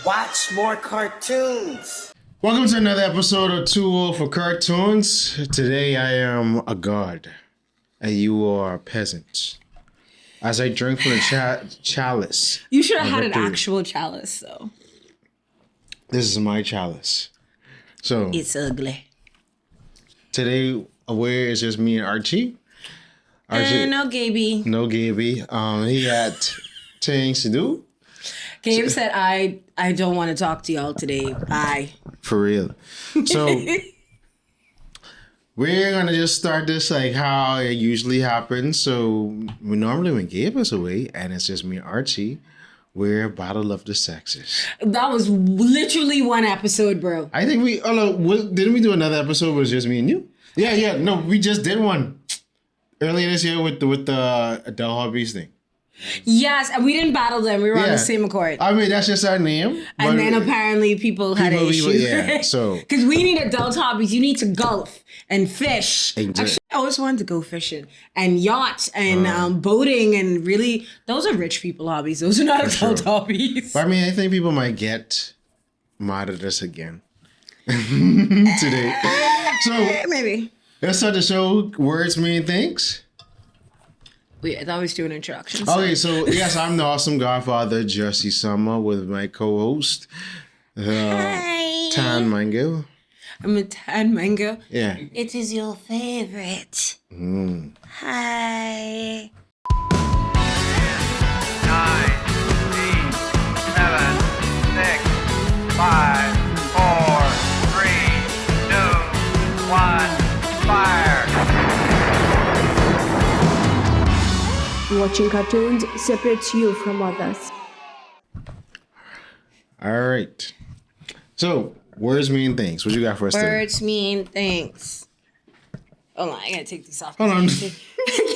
Watch more cartoons. Welcome to another episode of Too Old for Cartoons. Today I am a god, and you are a peasant. As I drink from the chalice. You should have had an actual chalice, though. This is my chalice. So it's ugly. Today, where is just me and Archie? No Gaby. No Gaby. He had things to do. Gabe said, I don't want to talk to y'all today. Bye. For real. So we're going to just start this like how it usually happens. So we normally when Gabe is away and it's just me and Archie, we're Battle of the Sexes. That was literally one episode, bro. I think didn't we do another episode where it was just me and you? Yeah. No, we just did one earlier this year with the Adele Hobbies thing. Yes, and we didn't battle them. We were on the same accord. I mean, that's just our name. And then apparently people had an issue. Yeah, so. Because we need adult hobbies. You need to golf and fish. Exactly. Actually, I always wanted to go fishing and yacht and boating and really, those are rich people hobbies. Those are not adult hobbies. But I mean, I think people might get mad at us again today. So maybe. Let's start the show. Words mean things. Wait, I thought we was doing introductions. Okay, so yes, I'm the awesome godfather, Jesse Summer, with my co-host, Tan Mango. I'm a Tan Mango. Yeah. It is your favorite. Hi. 9, 8, 7, 6, 5, 4, 3, 2, 1, fire. Watching cartoons separates you from others. All right. So, words mean things. What you got for us today? Words mean things. Hold on, I gotta take these off. Hold on. I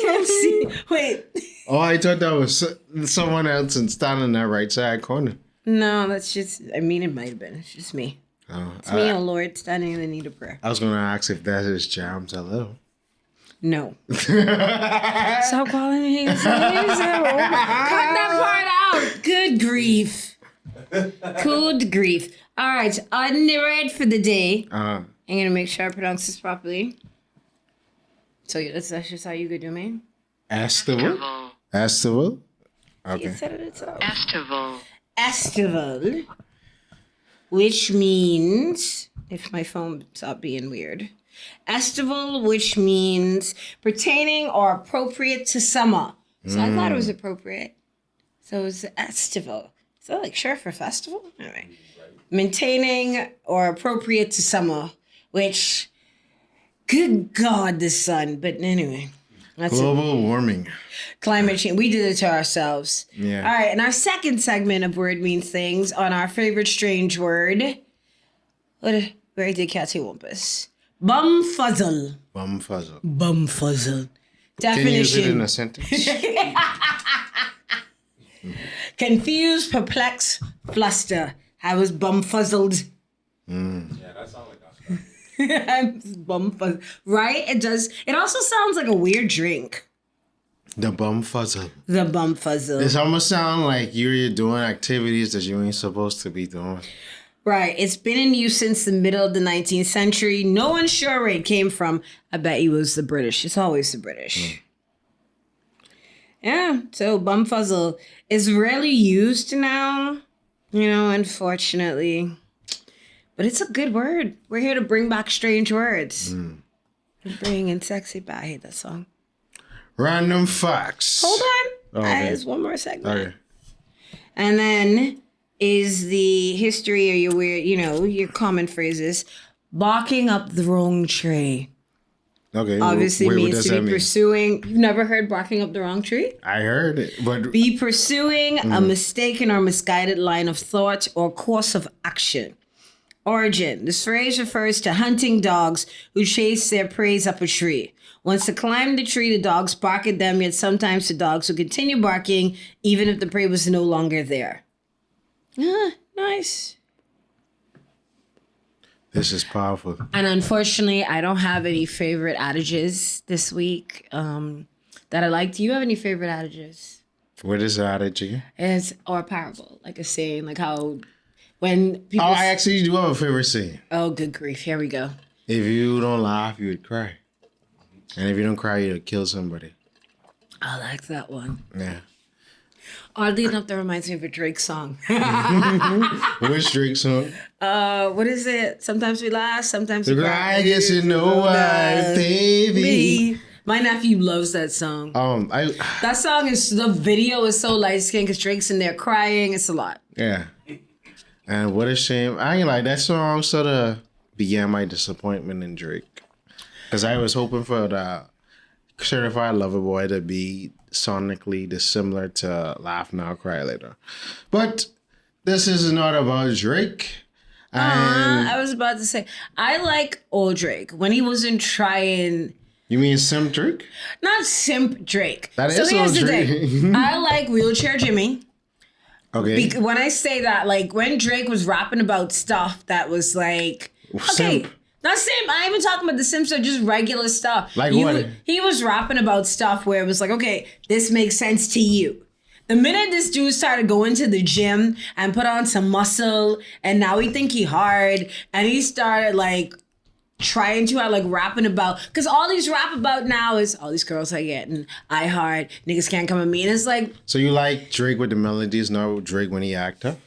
can't see. Wait. Oh, I thought that was someone else and standing in that right side corner. No, that's just, it might have been. It's just me. Oh, It's me, oh Lord, standing in the need of prayer. I was going to ask if that is Jams Hello. No. Stop calling me. Cut that part out. Good grief. Good grief. All right. On the red for the day. I'm going to make sure I pronounce this properly. So that's just how you could do me? Estival. Estival? Okay. You said it itself. Estival. Estival. Which means, if my phone stopped being weird. Estival, which means pertaining or appropriate to summer. So I thought it was appropriate. So it was estival. Is that like sure for festival? Anyway. Maintaining or appropriate to summer, which, good God, the sun. But anyway. That's Global warming. Climate change. We did it to ourselves. Yeah. All right. And our second segment of Word Means Things on our favorite strange word. Where did Cathy Wampus? Bumfuzzle. Bumfuzzle. Bumfuzzle. Definition. Can you use it in a sentence? Confused, perplexed, fluster. I was bumfuzzled. Yeah, that sounds like Oscar. I'm bumfuzzled. Right? It does. It also sounds like a weird drink. The bumfuzzle. The bumfuzzle. It almost sounds like you're doing activities that you ain't supposed to be doing. Right. It's been in use since the middle of the 19th century. No one's sure where it came from. I bet it was the British. It's always the British. Yeah. So bumfuzzle is rarely used now, unfortunately. But it's a good word. We're here to bring back strange words. Bring in sexy back. I hate that song. Random facts. Hold on. Okay. There's one more segment. Okay. And then is the history or your weird, your common phrases. Barking up the wrong tree. Okay. Obviously what means does to that be mean? pursuing. You've never heard barking up the wrong tree? I heard it, but Be pursuing a mistaken or misguided line of thought or course of action. Origin. This phrase refers to hunting dogs who chase their prey up a tree. Once they climb the tree, the dogs bark at them, yet sometimes the dogs will continue barking even if the prey was no longer there. Nice. this is powerful. And unfortunately, I don't have any favorite adages this week that I like. Do you have any favorite adages? What is the adage again? Or a parable, like a saying, like how When people. Oh, I actually do have a favorite scene. Oh, good grief! Here we go. If you don't laugh, you would cry. And if you don't cry, you'd kill somebody. I like that one. Yeah. Oddly enough, that reminds me of a Drake song. Which Drake song? What is it? Sometimes we laugh, sometimes we cry. I guess you know why, baby. My nephew loves that song. That song is, the video is so light skinned because Drake's in there crying. It's a lot. Yeah. And what a shame. I ain't like that song sort of began my disappointment in Drake. Because I was hoping for the Certified Lover Boy to be sonically dissimilar to Laugh Now, Cry Later. But this is not about Drake. And I was about to say, I like old Drake when he wasn't trying. You mean Simp Drake? Not simp Drake. That so is here's old the Drake. thing. I like Wheelchair Jimmy. Okay. When I say that, like when Drake was rapping about stuff that was like, okay, Simp. not simp. I ain't even talking about the simps or just regular stuff. Like what? He was rapping about stuff where it was like, okay, this makes sense to you. The minute this dude started going to the gym and put on some muscle, and now he think he hard, and he started like trying to like rapping about, because all these rap about now is all these girls I get and I hard, niggas can't come at me, and it's like, So you like Drake with the melodies, not Drake when he act tough?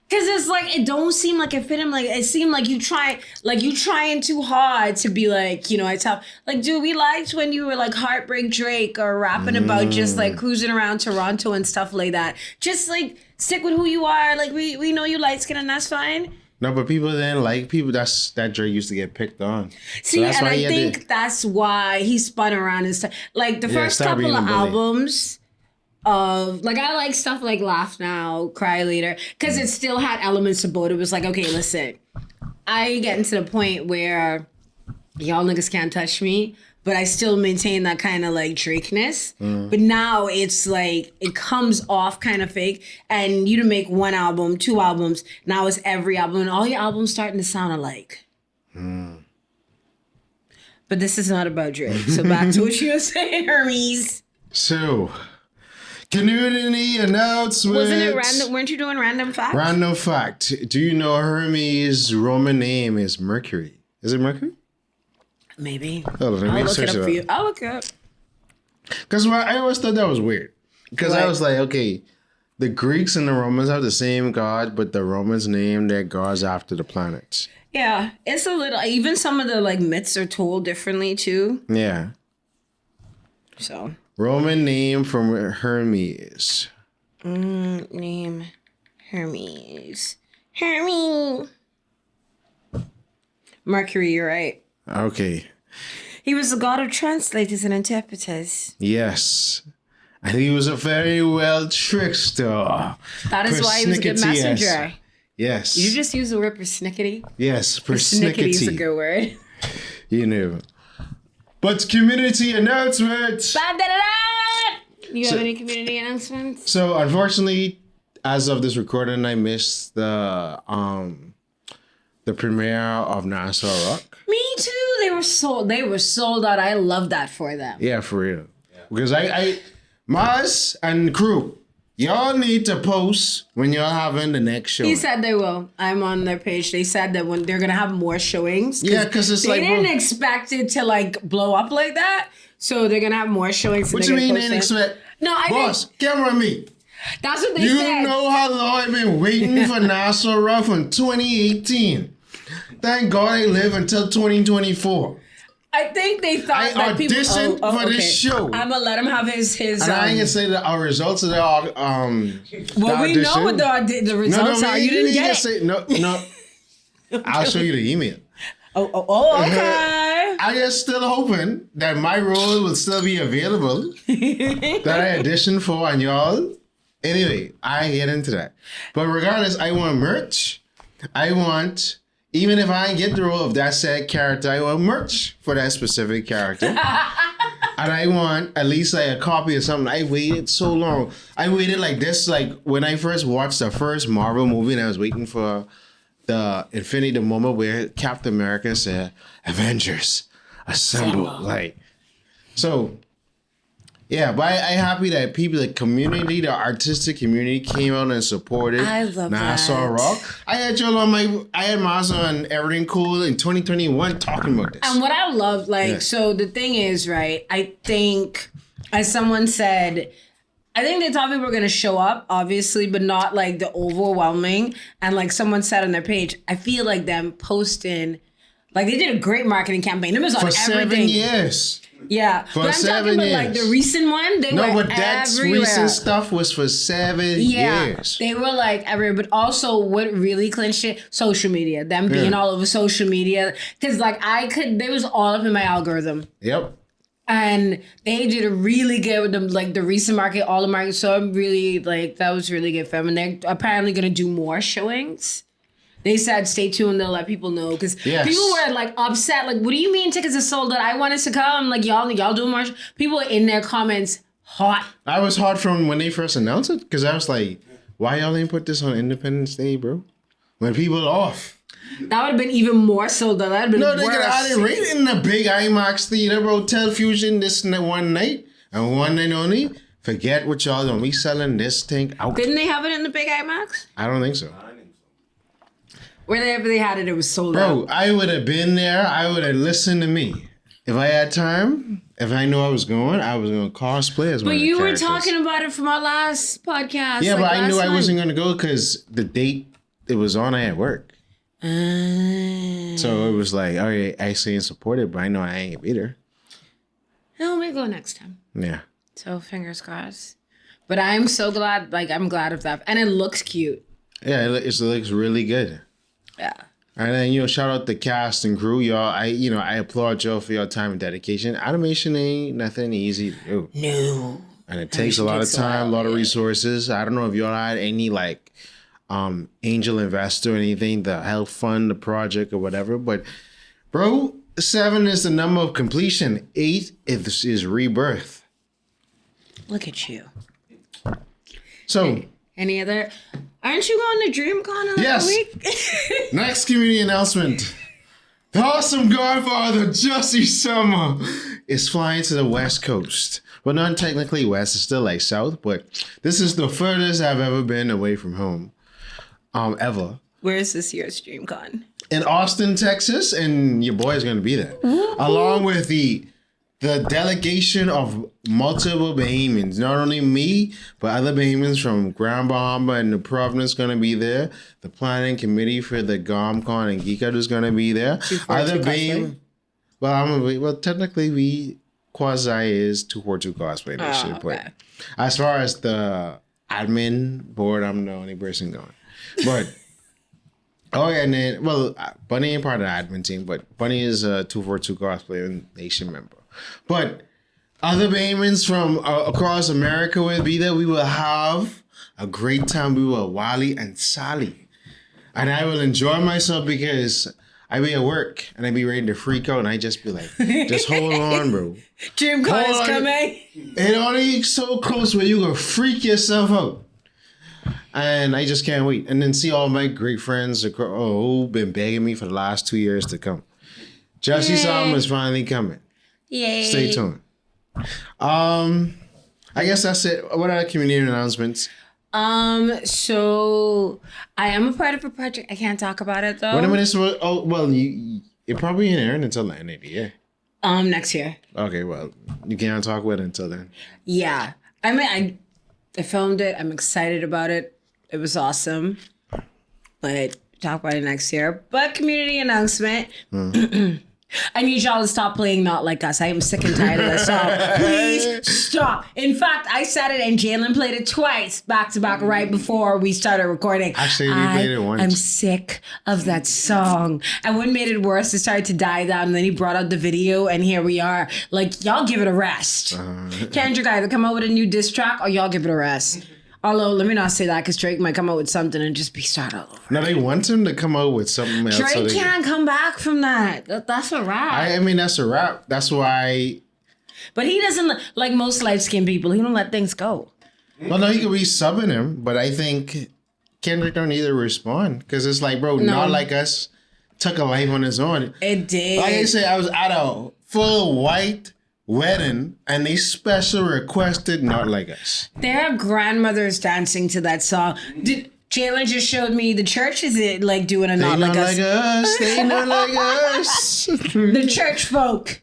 because it's like, it don't seem like it fit him. Like, it seemed like you trying too hard to be like, you know, I tell, like, dude, we liked when you were like Heartbreak Drake or rapping about just like cruising around Toronto and stuff like that. Just like stick with who you are. Like, we know you light skin and that's fine. No, but people didn't like people. That Drake used to get picked on. See, that's and why I he had think to- that's why he spun around and stuff. Like the first stop couple being of a bully. albums of, like, I like stuff like Laugh Now, Cry Later, because it still had elements of both. It was like, okay, listen, I getting to the point where y'all niggas can't touch me, but I still maintain that kind of like Drake-ness. But now it's like, it comes off kind of fake, and you to make one album, 2 albums, now it's every album, and all your albums starting to sound alike. But this is not about Drake. So back to what you were saying, Hermes. So, community announcement. Wasn't it random? Weren't you doing random facts? Random fact. Do you know Hermes' Roman name is Mercury? Is it Mercury? Maybe. Hold on, let me I'll look search it up for you. I'll look it up. Because I always thought that was weird. Because I What? was like, okay, the Greeks and the Romans have the same god, but the Romans name their gods after the planets. Yeah, it's a little. Even some of the like myths are told differently too. Yeah. So Roman name from Hermes. name Hermes. Hermes. Mercury. You're right. Okay. He was the god of translators and interpreters. Yes. And he was a very well trickster. That is why he was a good Persnickety-esque. messenger. Yes. Did you just use the word persnickety? Yes, Persnickety is a persnickety. good word. You knew. But community announcement. You have any community announcements? So unfortunately, as of this recording, I missed the premiere of Nassau Rock. Me too. They were sold out. I love that for them. Yeah, for real. Because I Maz and crew, y'all need to post when y'all having the next show. He said they will. I'm on their page. They said that when they're gonna have more showings. Yeah, because it's they like, didn't bro, expect it to like blow up like that. So they're gonna have more showings. what you mean they didn't expect? No, I Boss, camera me. That's what they You said. know how long I've been waiting for Nassau Rock from 2018. Thank God I live until 2024. I think they thought I that people. auditioned for this show. I'm gonna let him have his. And I ain't gonna say that our results of the well, the we know what the results are. You didn't get it. Say, no. I'll show you the email. Oh, okay. I just still hoping that my role will still be available that I auditioned for and y'all. Anyway, I get into that. But regardless, I want merch. I want, even if I ain't get the role of that said character, I want merch for that specific character. And I want at least like a copy of something. I waited so long. I waited like this, like when I first watched the first Marvel movie and I was waiting for the moment where Captain America said, Avengers, assemble. Like, so Yeah, but I happy that people, the community, the artistic community came out and supported I love Nassau that. Rock. I had Mars on Everything Cool in 2021 talking about this. And what I love, like, Yeah. so the thing is, right, I think, as someone said, I think they thought people were going to show up, obviously, but not like the overwhelming. And like someone said on their page, I feel like them posting, like they did a great marketing campaign. It was on For everything. 7 years. Yeah. For But I'm 7 talking about like years. the recent one. They No, were but that's everywhere. recent stuff was for 7 Yeah, years. they were like everywhere, but also what really clinched it, social media, them being all over social media. Because like they was all up in my algorithm. Yep. And they did a really good with them, like the recent market, all the market. So I'm really like, that was really good for them. And they're apparently going to do more showings. They said, stay tuned. They'll let people know. Because Yes. people were like upset. Like, what do you mean tickets are sold out? I wanted to come. Like, y'all doing more. People were in their comments hot. I was hard from when they first announced it because I was like, why y'all ain't put this on Independence Day, bro? When people are off. That would have been even more sold out. That would have been No, they worse. could have had it right in the big IMAX theater, bro. Tell Fusion this one night and one night only. Forget what y'all doing. We selling this thing out. Didn't they have it in the big IMAX? I don't think so. Wherever they had it, it was sold Bro, out. I would have been there. I would have listened to me. If I had time, if I knew I was going to cosplay as one But of the you were characters. talking about it from our last podcast. Yeah, like but I knew last I night. wasn't going to go because the date it was on, I had work. So it was like, all right, I say and support it, but I know I ain't gonna be there. No, we go next time. Yeah. So fingers crossed. But I'm so glad, like I'm glad of that. And it looks cute. Yeah, it looks really good. Yeah. And then, shout out the cast and crew, y'all. I applaud y'all for your time and dedication. Animation ain't nothing easy to do. No. And it takes a lot of time, a lot of resources. I don't know if y'all had any angel investor or anything to help fund the project or whatever. But bro, 7 is the number of completion. 8 is rebirth. Look at you. So Any other? Aren't you going to DreamCon in like Yes. a week? next community announcement. The awesome Godfather, Jussie Summer, is flying to the West Coast. Well, not technically West, it's still like South, but this is the furthest I've ever been away from home. Ever. Where is this year's DreamCon? In Austin, Texas, and your boy is going to be there. Along with the delegation of multiple Bahamians. Not only me, but other Bahamians from Grand Bahama and the Providence going to be there. The planning committee for the GomCon and Geek Out is going to be there. Other Bahamians. Well, technically, we quasi is 242 cosplay. They should put. okay. As far as the admin board, I'm the only person going. But oh yeah, and then Bunny ain't part of the admin team, but Bunny is a 242 cosplayer and nation member. But other Bahamians from across America will be there. We will have a great time. We will Wally and Sally, and I will enjoy myself because I be at work and I be ready to freak out, and I just be like, just hold on, bro. DreamCon Hold is on. coming. It only so close where you gonna freak yourself out. And I just can't wait. And then see all my great friends who've been begging me for the last 2 years to come. Jussie Summer is finally coming. Yay. Stay tuned. I guess that's it. What are the community announcements? So I am a part of a project. I can't talk about it though. Wait a minute. You're probably in there until the end of the year. Next year. Okay, well, you can't talk about it until then. Yeah. I mean, I filmed it. I'm excited about it. It was awesome. But talk about it next year. But community announcement. I need y'all to stop playing Not Like Us. I am sick and tired of that song. Please stop. In fact, I said it and Jalen played it twice back to back right before we started recording. Actually, we played it once. I'm sick of that song. And what made it worse, it started to die down and then he brought out the video and here we are. Like, y'all give it a rest. Kendrick either come out with a new diss track or y'all give it a rest. Although, let me not say that because Drake might come out with something and just be start all over. No, they want him to come out with something else. Drake can't come back from that. That's a wrap. I mean, that's a wrap. That's why. But he doesn't, like most light-skinned people, he don't let things go. Well, no, he could be subbing him, but I think Kendrick don't either respond because it's like, bro, Not Like Us took a life on his own. It did. Like I said, I was at a full white wedding and they special requested Not Like Us. Their grandmothers dancing to that song. Jalen just showed me the church is it like doing a Not Like Us. They not like us. The church folk.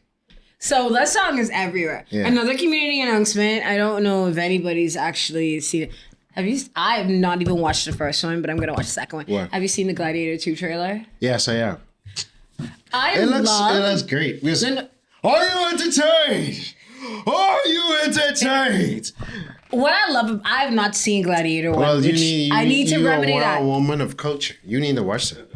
So that song is everywhere. Yeah. Another community announcement. I don't know if anybody's actually seen it. I have not even watched the first one, but I'm gonna watch the second one. What? Have you seen the Gladiator 2 trailer? Yes, I am. I It looks love great. Listen, are you entertained? Are you entertained? what I love. I have not seen Gladiator 1. Well, I need to remedy you are that. a woman of culture. You need to watch it.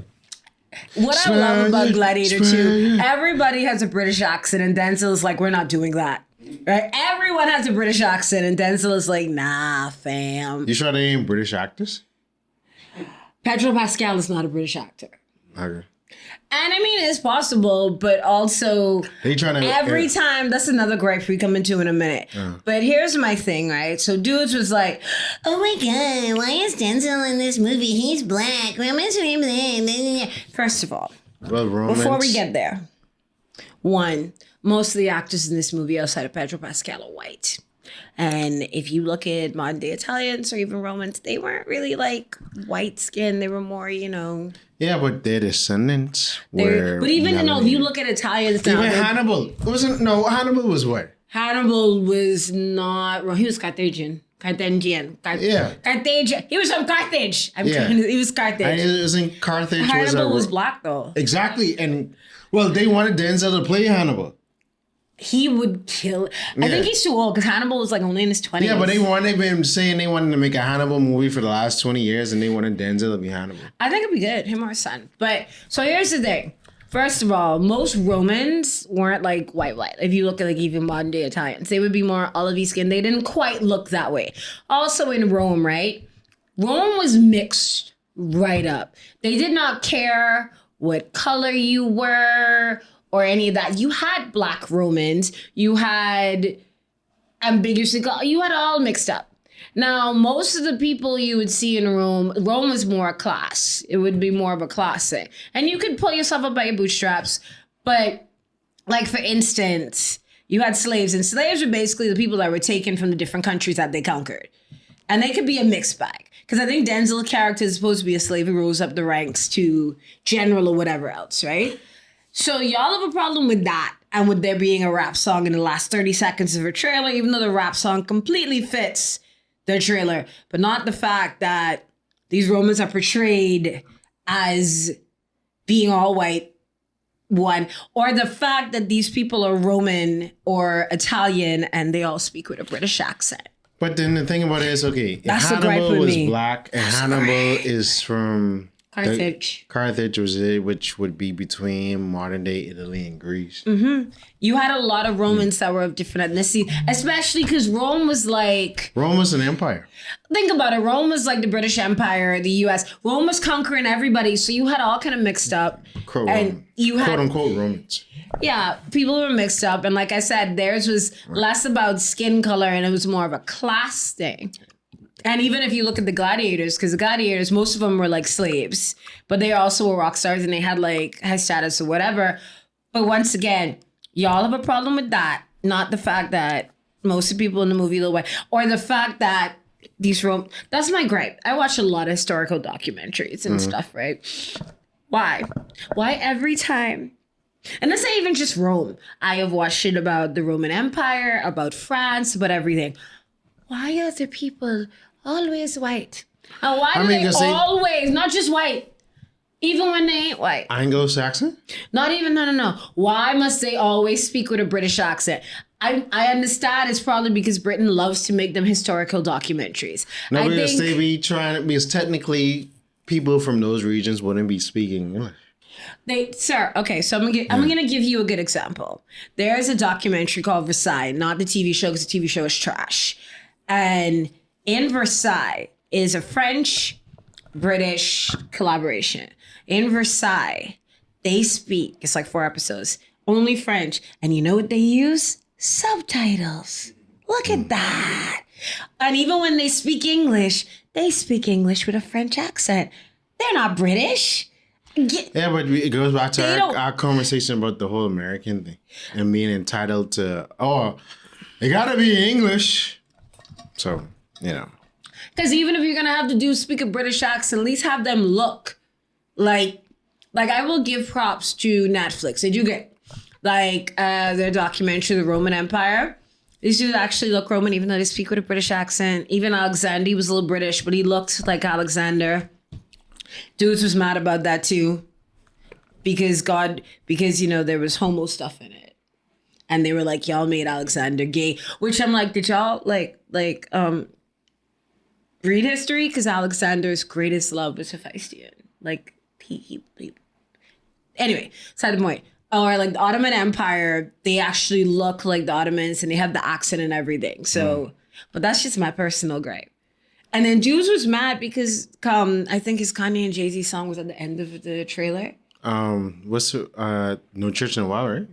What I love about Gladiator 2, Spaniard. everybody has a British accent, and Denzel's like, we're not doing that. Right? Everyone has a British accent, and Denzel is like, nah, fam. You sure they ain't British actors? Pedro Pascal is not a British actor. Okay. And I mean, it's possible, but also They trying to every time, that's another gripe we come into in a minute. But here's my thing, right? So dudes was like, oh my God, why is Denzel in this movie? He's black. What's the name of that? First of all, Well, romance. before we get there, one, most of the actors in this movie outside of Pedro Pascal are white. And if you look at modern day Italians or even Romans, they weren't really like white skin. They were more, Yeah, but their descendants were. But even if you melanated. look at Italians now, Even Hannibal Hannibal was what? Hannibal was not. Well, he was Carthaginian. Yeah. Carthage. He was from Carthage. Yeah. He was And Carthage. it was in Carthage. Hannibal was black though. Exactly, and well, they wanted Denzel to play Hannibal. He would kill. I Yeah. think he's too old because Hannibal was like only in his 20s. Yeah, but they've been saying they wanted to make a Hannibal movie for the last 20 years, and they wanted Denzel to be Hannibal. I think it'd be good, him or his son. But so here's the thing. First of all, most Romans weren't like white. If you look at like even modern day Italians, they would be more olivey skin. They didn't quite look that way. Also in Rome, right? Rome was mixed right up. They did not care what color you were or any of that. You had black Romans. You had ambiguously, you had it all mixed up. Now, most of the people you would see in Rome was more a class. It would be more of a class thing. And you could pull yourself up by your bootstraps. But like, for instance, you had slaves, and slaves were basically the people that were taken from the different countries that they conquered. And they could be a mixed bag. Because I think Denzel's character is supposed to be a slave who rose up the ranks to general or whatever else, right? So y'all have a problem with that and with there being a rap song in the last 30 seconds of a trailer, even though the rap song completely fits the trailer, but not the fact that these Romans are portrayed as being all white, one, or the fact that these people are Roman or Italian and they all speak with a British accent. But then the thing about it is, okay, That's the gripe Hannibal with was me. black, and Hannibal is from Carthage. Carthage was it, which would be between modern day Italy and Greece. You had a lot of Romans that were of different ethnicity, especially because Rome was like, Rome was an empire. think about it. Rome was like the British Empire, the U.S. Rome was conquering everybody, so you had all kind of mixed up. And you had, quote unquote Romans. yeah, people were mixed up. And like I said, theirs was less about skin color and it was more of a class thing. And even if you look at the gladiators, because the gladiators, most of them were like slaves, but they also were rock stars and they had like high status or whatever. But once again, y'all have a problem with that. Not the fact that most of the people in the movie look white, or the fact that these that's my gripe. I watch a lot of historical documentaries and stuff, right? Why? Why every time? And this ain't even just Rome. I have watched shit about the Roman Empire, about France, about everything. Why are the people always white? And why do they always, not just white, even when they ain't white? Anglo-Saxon? Not even, no. Why must they always speak with a British accent? I understand it's probably because Britain loves to make them historical documentaries. No, because they be trying, because technically people from those regions wouldn't be speaking English. Okay, so I'm gonna give you a good example. There's a documentary called Versailles, not the TV show, because the TV show is trash. And in Versailles is a French-British collaboration. In Versailles, they speak, it's like 4 episodes, only French. And you know what they use? Subtitles. Look at that. And even when they speak English with a French accent. They're not British. Yeah, but it goes back to They don't- our conversation about the whole American thing and being entitled to, it gotta be English. So, you know. Because even if you're gonna have to speak a British accent, at least have them look like I will give props to Netflix. They do get their documentary, The Roman Empire. These dudes actually look Roman, even though they speak with a British accent. Even Alexander, he was a little British, but he looked like Alexander. Dudes was mad about that too, because there was homo stuff in it, and they were like, y'all made Alexander gay, which I'm like, did y'all read history? Because Alexander's greatest love was Hephaestion. Like he. Anyway, side point. Or like the Ottoman Empire, they actually look like the Ottomans and they have the accent and everything. So, but that's just my personal gripe. And then Jews was mad because I think his Kanye and Jay-Z song was at the end of the trailer. What's No Church in a While, right?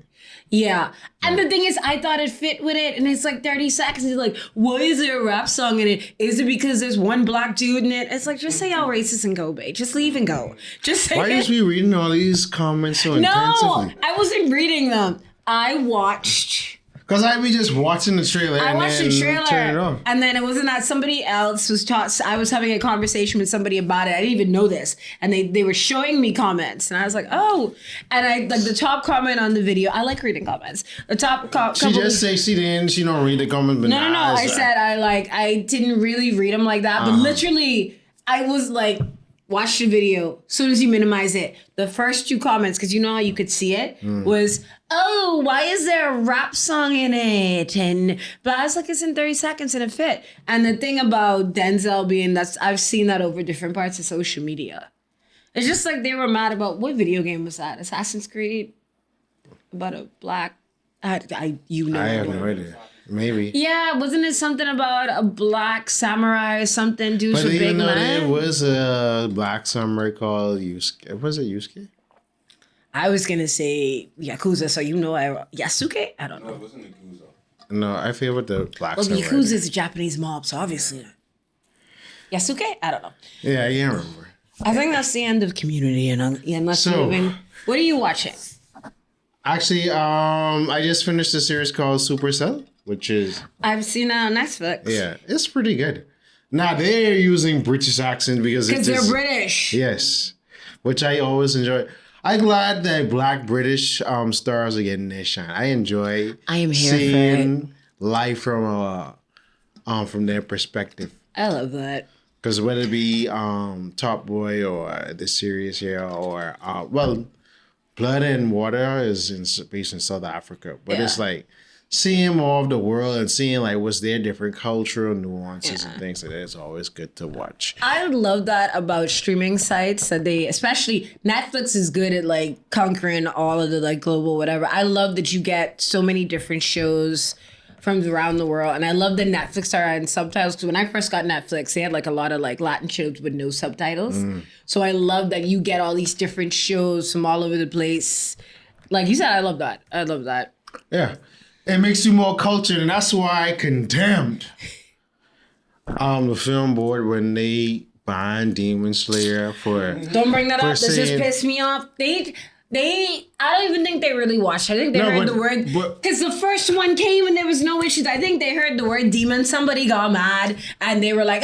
Yeah. And the thing is, I thought it fit with it. And it's like 30 seconds. He's like, why is there a rap song in it? Is it because there's one black dude in it? It's like, just say y'all racist and go, babe. Just leave and go. Just say Why is we reading all these comments so No, intensively? I wasn't reading them. I watched... Because I be just watching the trailer I and watched then the turn it trailer, off. and then it wasn't that somebody else was taught. I was having a conversation with somebody about it. I didn't even know this, and they were showing me comments, and I was like, oh. And I like the top comment on the video. I like reading comments. The top She just say she didn't. She don't read the comments. But no. I said I didn't really read them like that, but literally, I was like. Watch the video. As soon as you minimize it, the first two comments, because you know how you could see it, was, oh, why is there a rap song in it? And but I was like, it's in 30 seconds and it fit. And the thing about Denzel being I've seen that over different parts of social media. It's just like they were mad about what video game was that? Assassin's Creed? About a black I have no idea. Maybe. Yeah, wasn't it something about a black samurai or something? Dudes But were big even though man. there was a black samurai called Yusuke. Was it Yusuke? I was gonna say Yakuza, so Yasuke? I don't No, know. it wasn't Yakuza. No, I feel with the black Well, samurai. Yakuza is a Japanese mob, so obviously. Yasuke? I don't know. Yeah, I can't remember. I think that's the end of Community, unless So- you're moving. What are you watching? Actually, I just finished a series called Supercell, which is I've seen that on Netflix. it's pretty good. Now they're using British accent because Because they're British. Yes, which I always enjoy. I'm glad that Black British stars are getting their shine. I enjoy I am here for seeing life from their perspective. I love that. Because whether it be Top Boy or the series here or Blood and Water is based in South Africa, but it's like seeing more of the world and seeing like what's their different cultural nuances and things like that is always good to watch. I love that about streaming sites that especially Netflix is good at like conquering all of the like global whatever. I love that you get so many different shows from around the world, and I love that Netflix are on subtitles, because when I first got Netflix, they had like a lot of like Latin shows with no subtitles. So I love that you get all these different shows from all over the place. Like you said, I love that. I love that. Yeah. It makes you more cultured, and that's why I condemned the film board when they banned Demon Slayer for Don't bring that For up. This just saying- pissed me off. I don't even think they really watched. I think they No, heard but- the word, but- because the first one came and there was no issues. I think they heard the word demon. Somebody got mad and they were like,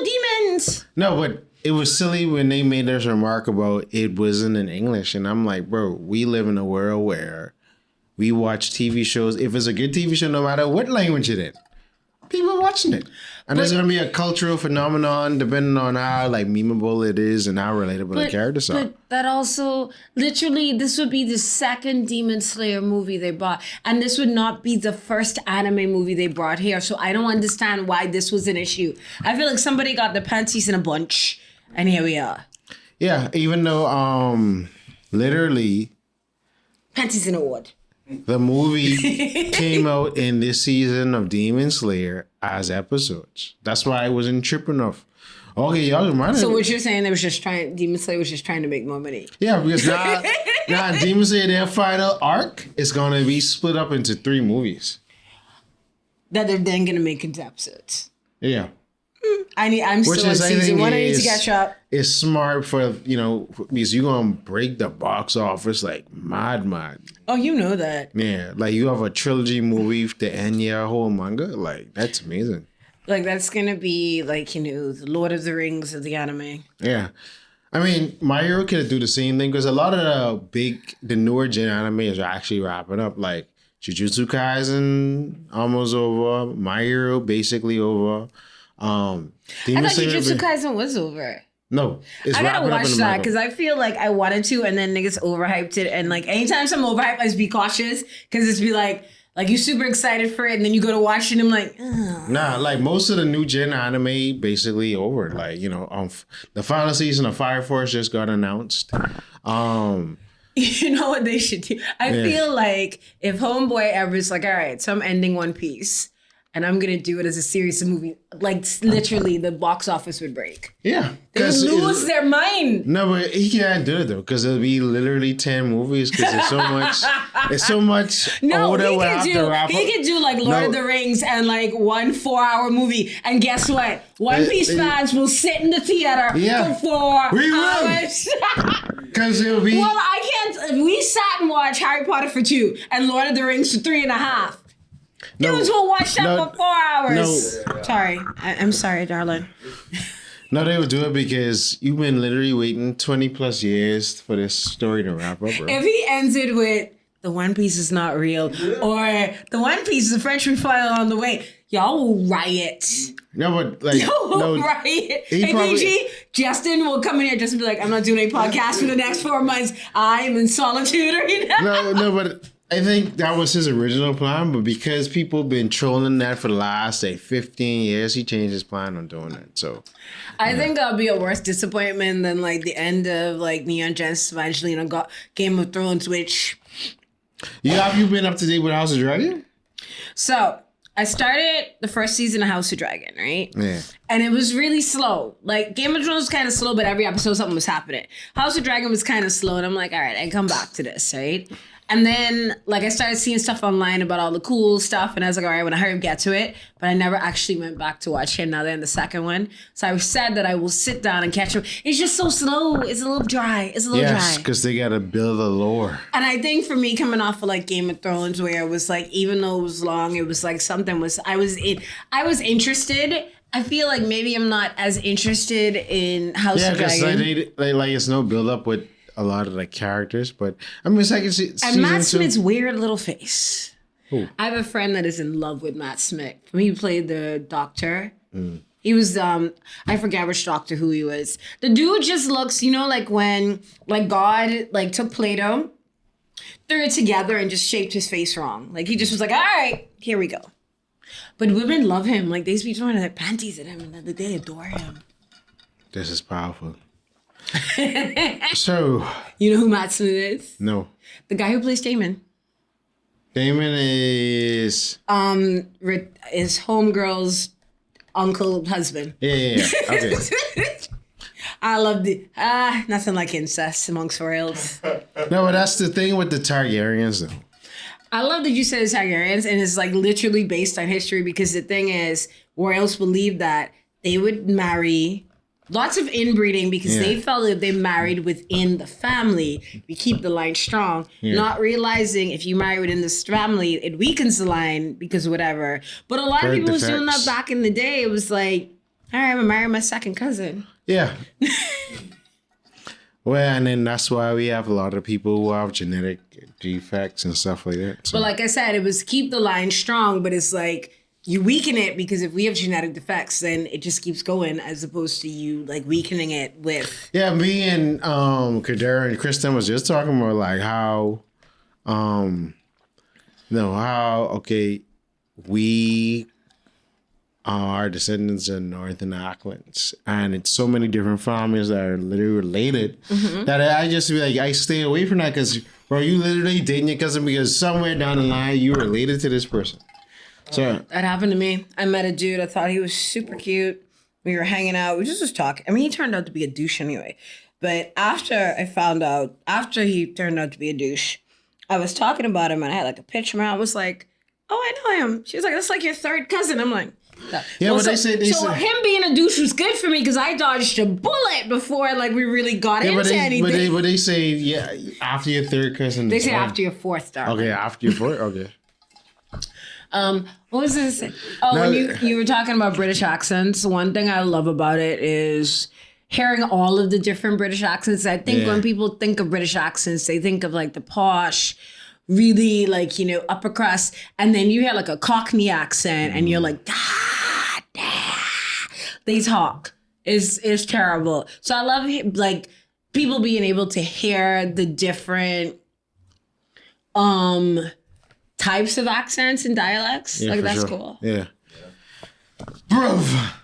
demons. No, but it was silly when they made this remark about it wasn't in English, and I'm like, bro, we live in a world where we watch TV shows. If it's a good TV show, no matter what language it is, people are watching it. And there's gonna be a cultural phenomenon depending on how like memeable it is and how relatable the characters are. But that also, literally, this would be the second Demon Slayer movie they brought. And this would not be the first anime movie they brought here. So I don't understand why this was an issue. I feel like somebody got the panties in a bunch. And here we are. Yeah, even though literally Panties in a wad. the movie came out in this season of Demon Slayer as episodes. That's why I wasn't tripping off. Okay, y'all reminded So me. what you're saying, Demon Slayer was just trying to make more money. Yeah, because now Demon Slayer, their final arc is gonna be split up into 3 movies. That they're then gonna make into episodes. Yeah. I'm Which still on is, I season think, 1. I need to is catch up. it's smart for, because you're going to break the box office like mad. Oh, you know that. Yeah, like you have a trilogy movie to end your whole manga. Like, that's amazing. Like, that's going to be like, the Lord of the Rings of the anime. Yeah. I mean, My Hero could do the same thing because a lot of the newer gen animes are actually wrapping up. Like Jujutsu Kaisen almost over, My Hero basically over. I thought Jujutsu Kaisen was over. No, it's I gotta wrapping up watch in the that manga. because I feel like I wanted to, and then niggas overhyped it. And like anytime something overhyped, I just be cautious because it's be like you super excited for it, and then you go to watch it, and I'm like, ugh. Nah, like most of the new gen anime basically over. Like, the final season of Fire Force just got announced. You know what they should do? I feel like if Homeboy ever's like, all right, so I'm ending One Piece, and I'm gonna do it as a series of movie, like literally the box office would break. Yeah. They would lose their mind. No, but he can't do it though, because it'll be literally 10 movies because it's so much No, older. he could do like Lord of the Rings and like 1 4-hour movie. And guess what? One Piece fans will sit in the theater for 4 We will. hours. Because it'll be. Well, I can't. If we sat and watched Harry Potter for 2 and Lord of the Rings for 3.5. Dudes will watch that for 4 hours. No. Sorry. I'm sorry, darling. No, they would do it because you've been literally waiting 20 plus years for this story to wrap up, bro. If he ends it with the One Piece is not real or the One Piece is a French refill on the way, y'all will riot. No, but like, Y'all will riot. Hey, PG, Justin will come in here just and be like, I'm not doing any podcast for the next 4 months. I am in solitude right now. No, but I think that was his original plan, but because people been trolling that for the last, 15 years, he changed his plan on doing it, so. I think that'll be a worse disappointment than like the end of like Neon Genesis Evangeline got Game of Thrones, which. Have you been up to date with House of Dragon? So I started the first season of House of Dragon, right? Yeah. And it was really slow. Like Game of Thrones was kind of slow, but every episode something was happening. House of Dragon was kind of slow, and I'm like, all right, I come back to this, right? And then, like, I started seeing stuff online about all the cool stuff, and I was like, all right, when I hurry up, get to it. But I never actually went back to watch another and the second one. So I said that I will sit down and catch them. It's just so slow. It's a little dry. Yes, because they got to build a lore. And I think for me, coming off of, like, Game of Thrones, where it was, like, even though it was long, it was, like, I was interested. I feel like maybe I'm not as interested in House of Dragon. Yeah, because like, it's no build-up with a lot of the characters, but I mean, it's like and Matt Smith's weird little face. Who? I have a friend that is in love with Matt Smith. He played the doctor. He was I forget which Doctor Who he was. The dude just looks, like when God took Play-Doh, threw it together and just shaped his face wrong. Like he just was like, all right, here we go. But women love him. Like they be throwing their panties at him and they adore him. This is powerful. So, you know who Matt Smith is? No. The guy who plays Damon. Damon is his homegirl's husband. Yeah. Okay. I love nothing like incest amongst royals. No, but that's the thing with the Targaryens, though. I love that you said it's Targaryens, and it's like literally based on history because the thing is, royals believed that they would marry. Lots of inbreeding because they felt that they married within the family. We keep the line strong, not realizing if you marry within this family, it weakens the line because of whatever. But a lot of people was doing that back in the day. It was like, all right, I'm gonna marry my second cousin. Yeah. Well, and then that's why we have a lot of people who have genetic defects and stuff like that. So. But like I said, it was keep the line strong, but it's like, you weaken it because if we have genetic defects, then it just keeps going as opposed to you like weakening it with. Yeah, me and Kadera and Kristen was just talking about like how, we are descendants of Northern Aucklands, and it's so many different families that are literally related that I just be like, I stay away from that because, bro, you literally dating your cousin because somewhere down the line you related to this person. So that happened to me. I met a dude. I thought he was super cute. We were hanging out. We just was talking. I mean, he turned out to be a douche anyway. But after he turned out to be a douche, I was talking about him and I had like a picture. And I was like, oh, I know him. She was like, that's like your third cousin. I'm like, Yeah, but they say him being a douche was good for me because I dodged a bullet before like we really got into anything. But they say after your third cousin. They say after your fourth, darling. Okay, after your fourth. Okay. What was this? Oh, No. when you were talking about British accents, one thing I love about it is hearing all of the different British accents. I think when people think of British accents, they think of like the posh, really like, upper crust. And then you hear like a Cockney accent and you're like, they talk. It's terrible. So I love like people being able to hear the different types of accents and dialects. Yeah, like for that's sure. cool. Yeah. Bruv.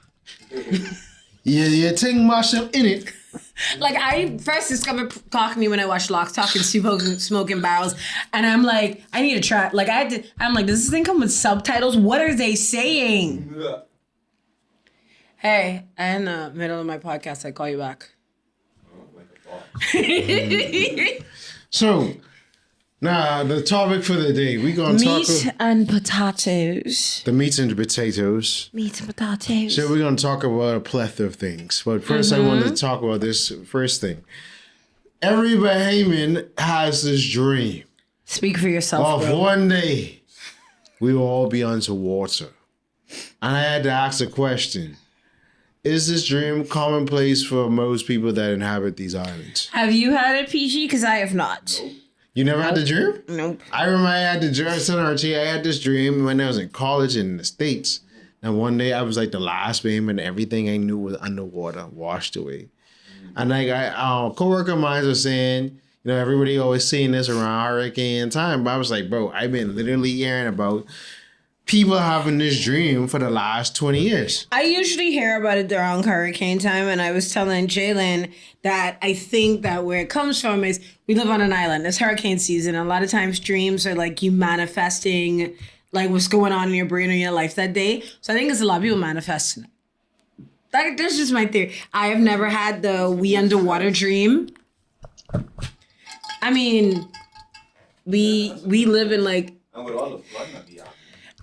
Yeah, thing mash up in it. Like I first discovered Cockney when I watched Lock, Stock, and Smoking Barrels, and I'm like, I need to try. Like I'm like, does this thing come with subtitles? What are they saying? Hey, in the middle of my podcast, I call you back. So, now the topic for the day, we gonna talk Meat and potatoes. the meats and the potatoes. Meat and potatoes. So we're gonna talk about a plethora of things. But first, I wanted to talk about this first thing. Every Bahamian has this dream Speak for yourself, of bro. one day we will all be underwater. And I had to ask the question: is this dream commonplace for most people that inhabit these islands? Have you had a PG? Because I have not. You never had the dream? Nope. I remember I had the dream. I had this dream when I was in college in the States. And one day I was like the last babe and everything I knew was underwater, washed away. And like a coworker of mine was saying, everybody always seeing this around hurricane time. But I was like, bro, I've been literally hearing about people having this dream for the last 20 years. I usually hear about it around hurricane time, and I was telling Jalen that I think that where it comes from is we live on an island. It's hurricane season. And a lot of times dreams are like you manifesting like what's going on in your brain or in your life that day. So I think it's a lot of people manifesting it. That's just my theory. I have never had the we underwater dream. I mean, we live in like... And with all the flooding that be happening.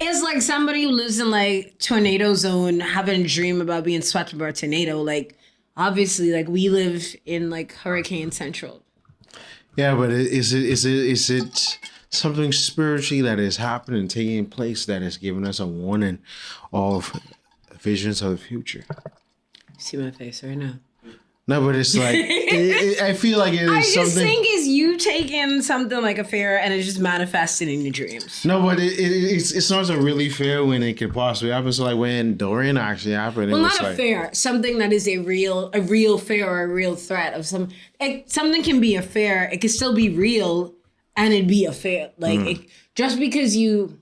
It's like somebody who lives in like tornado zone having a dream about being swept by a tornado. Like obviously, like we live in like hurricane central. Yeah, but is it something spiritually that is happening, taking place, that is giving us a warning of visions of the future? See my face right now. No, but it's like I feel like it is I something. just think it's you taking something like a fair and it's just manifesting in your dreams. No, but it's not so really fair when it could possibly happen. So like when Dorian actually happened, Well, it was not a like, fair. Something that is a real fear or a real threat of some. Something can be a fair. It can still be real, and it'd be a fair. Like just because it's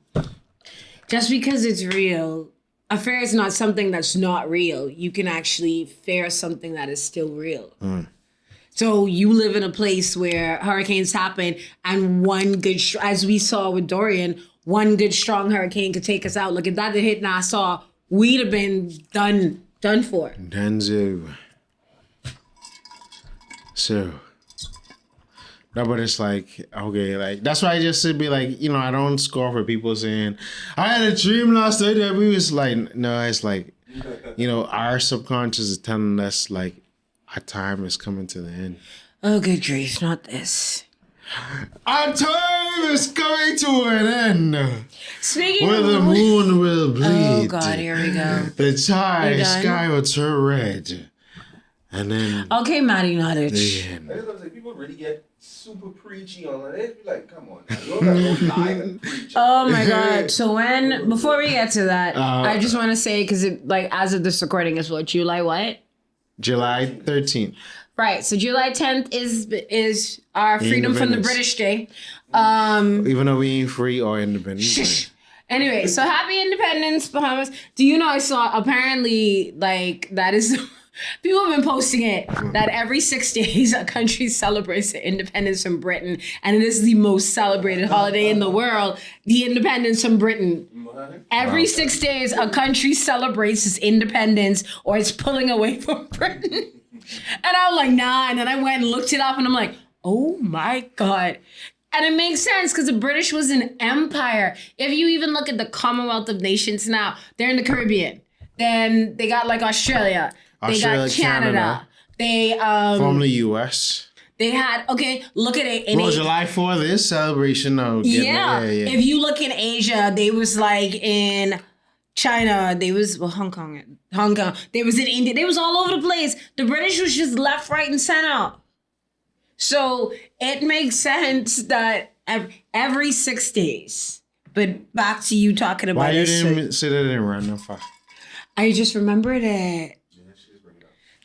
real. A fair is not something that's not real. You can actually fair something that is still real. So you live in a place where hurricanes happen and one good, as we saw with Dorian, one good strong hurricane could take us out. Look, if that had hit Nassau, we'd have been done for. Denzo. So. No, but it's like, okay, like, that's why I just should be like, I don't score for people saying, I had a dream last night that we was like, no, it's like, our subconscious is telling us, like, our time is coming to the end. Oh, good grief, not this. Our time is coming to an end. Speaking where of the moon will bleed. Oh, God, here we go. The sky will turn red. And then... Okay, Maddie Nottage. The end. I just want to say, people really get super preachy on it. Be like, come on, man. You don't lie and preach. Oh my God. So before we get to that, I just want to say, because as of this recording is what, July what? July 13th. Right. So July 10th is our Freedom from the British Day. Even though we ain't free or independent. Anyway, so happy Independence, Bahamas. Do you know I saw apparently that is... People have been posting it that every 6 days a country celebrates the independence from Britain, and it is the most celebrated holiday in the world, the independence from Britain. Every 6 days a country celebrates its independence or it's pulling away from Britain. And I was like, nah, and then I went and looked it up and I'm like, oh my God. And it makes sense because the British was an empire. If you even look at the Commonwealth of Nations now, they're in the Caribbean. Then they got like Australia. They got Canada. They formerly U.S. They had look at it. Well, July 4th is celebration of yeah. If you look in Asia, they was like in China. They was Hong Kong. They was in India. They was all over the place. The British was just left, right, and center. So it makes sense that every 6 days. But back to you talking about why you this. didn't say that in random fire? I just remembered it.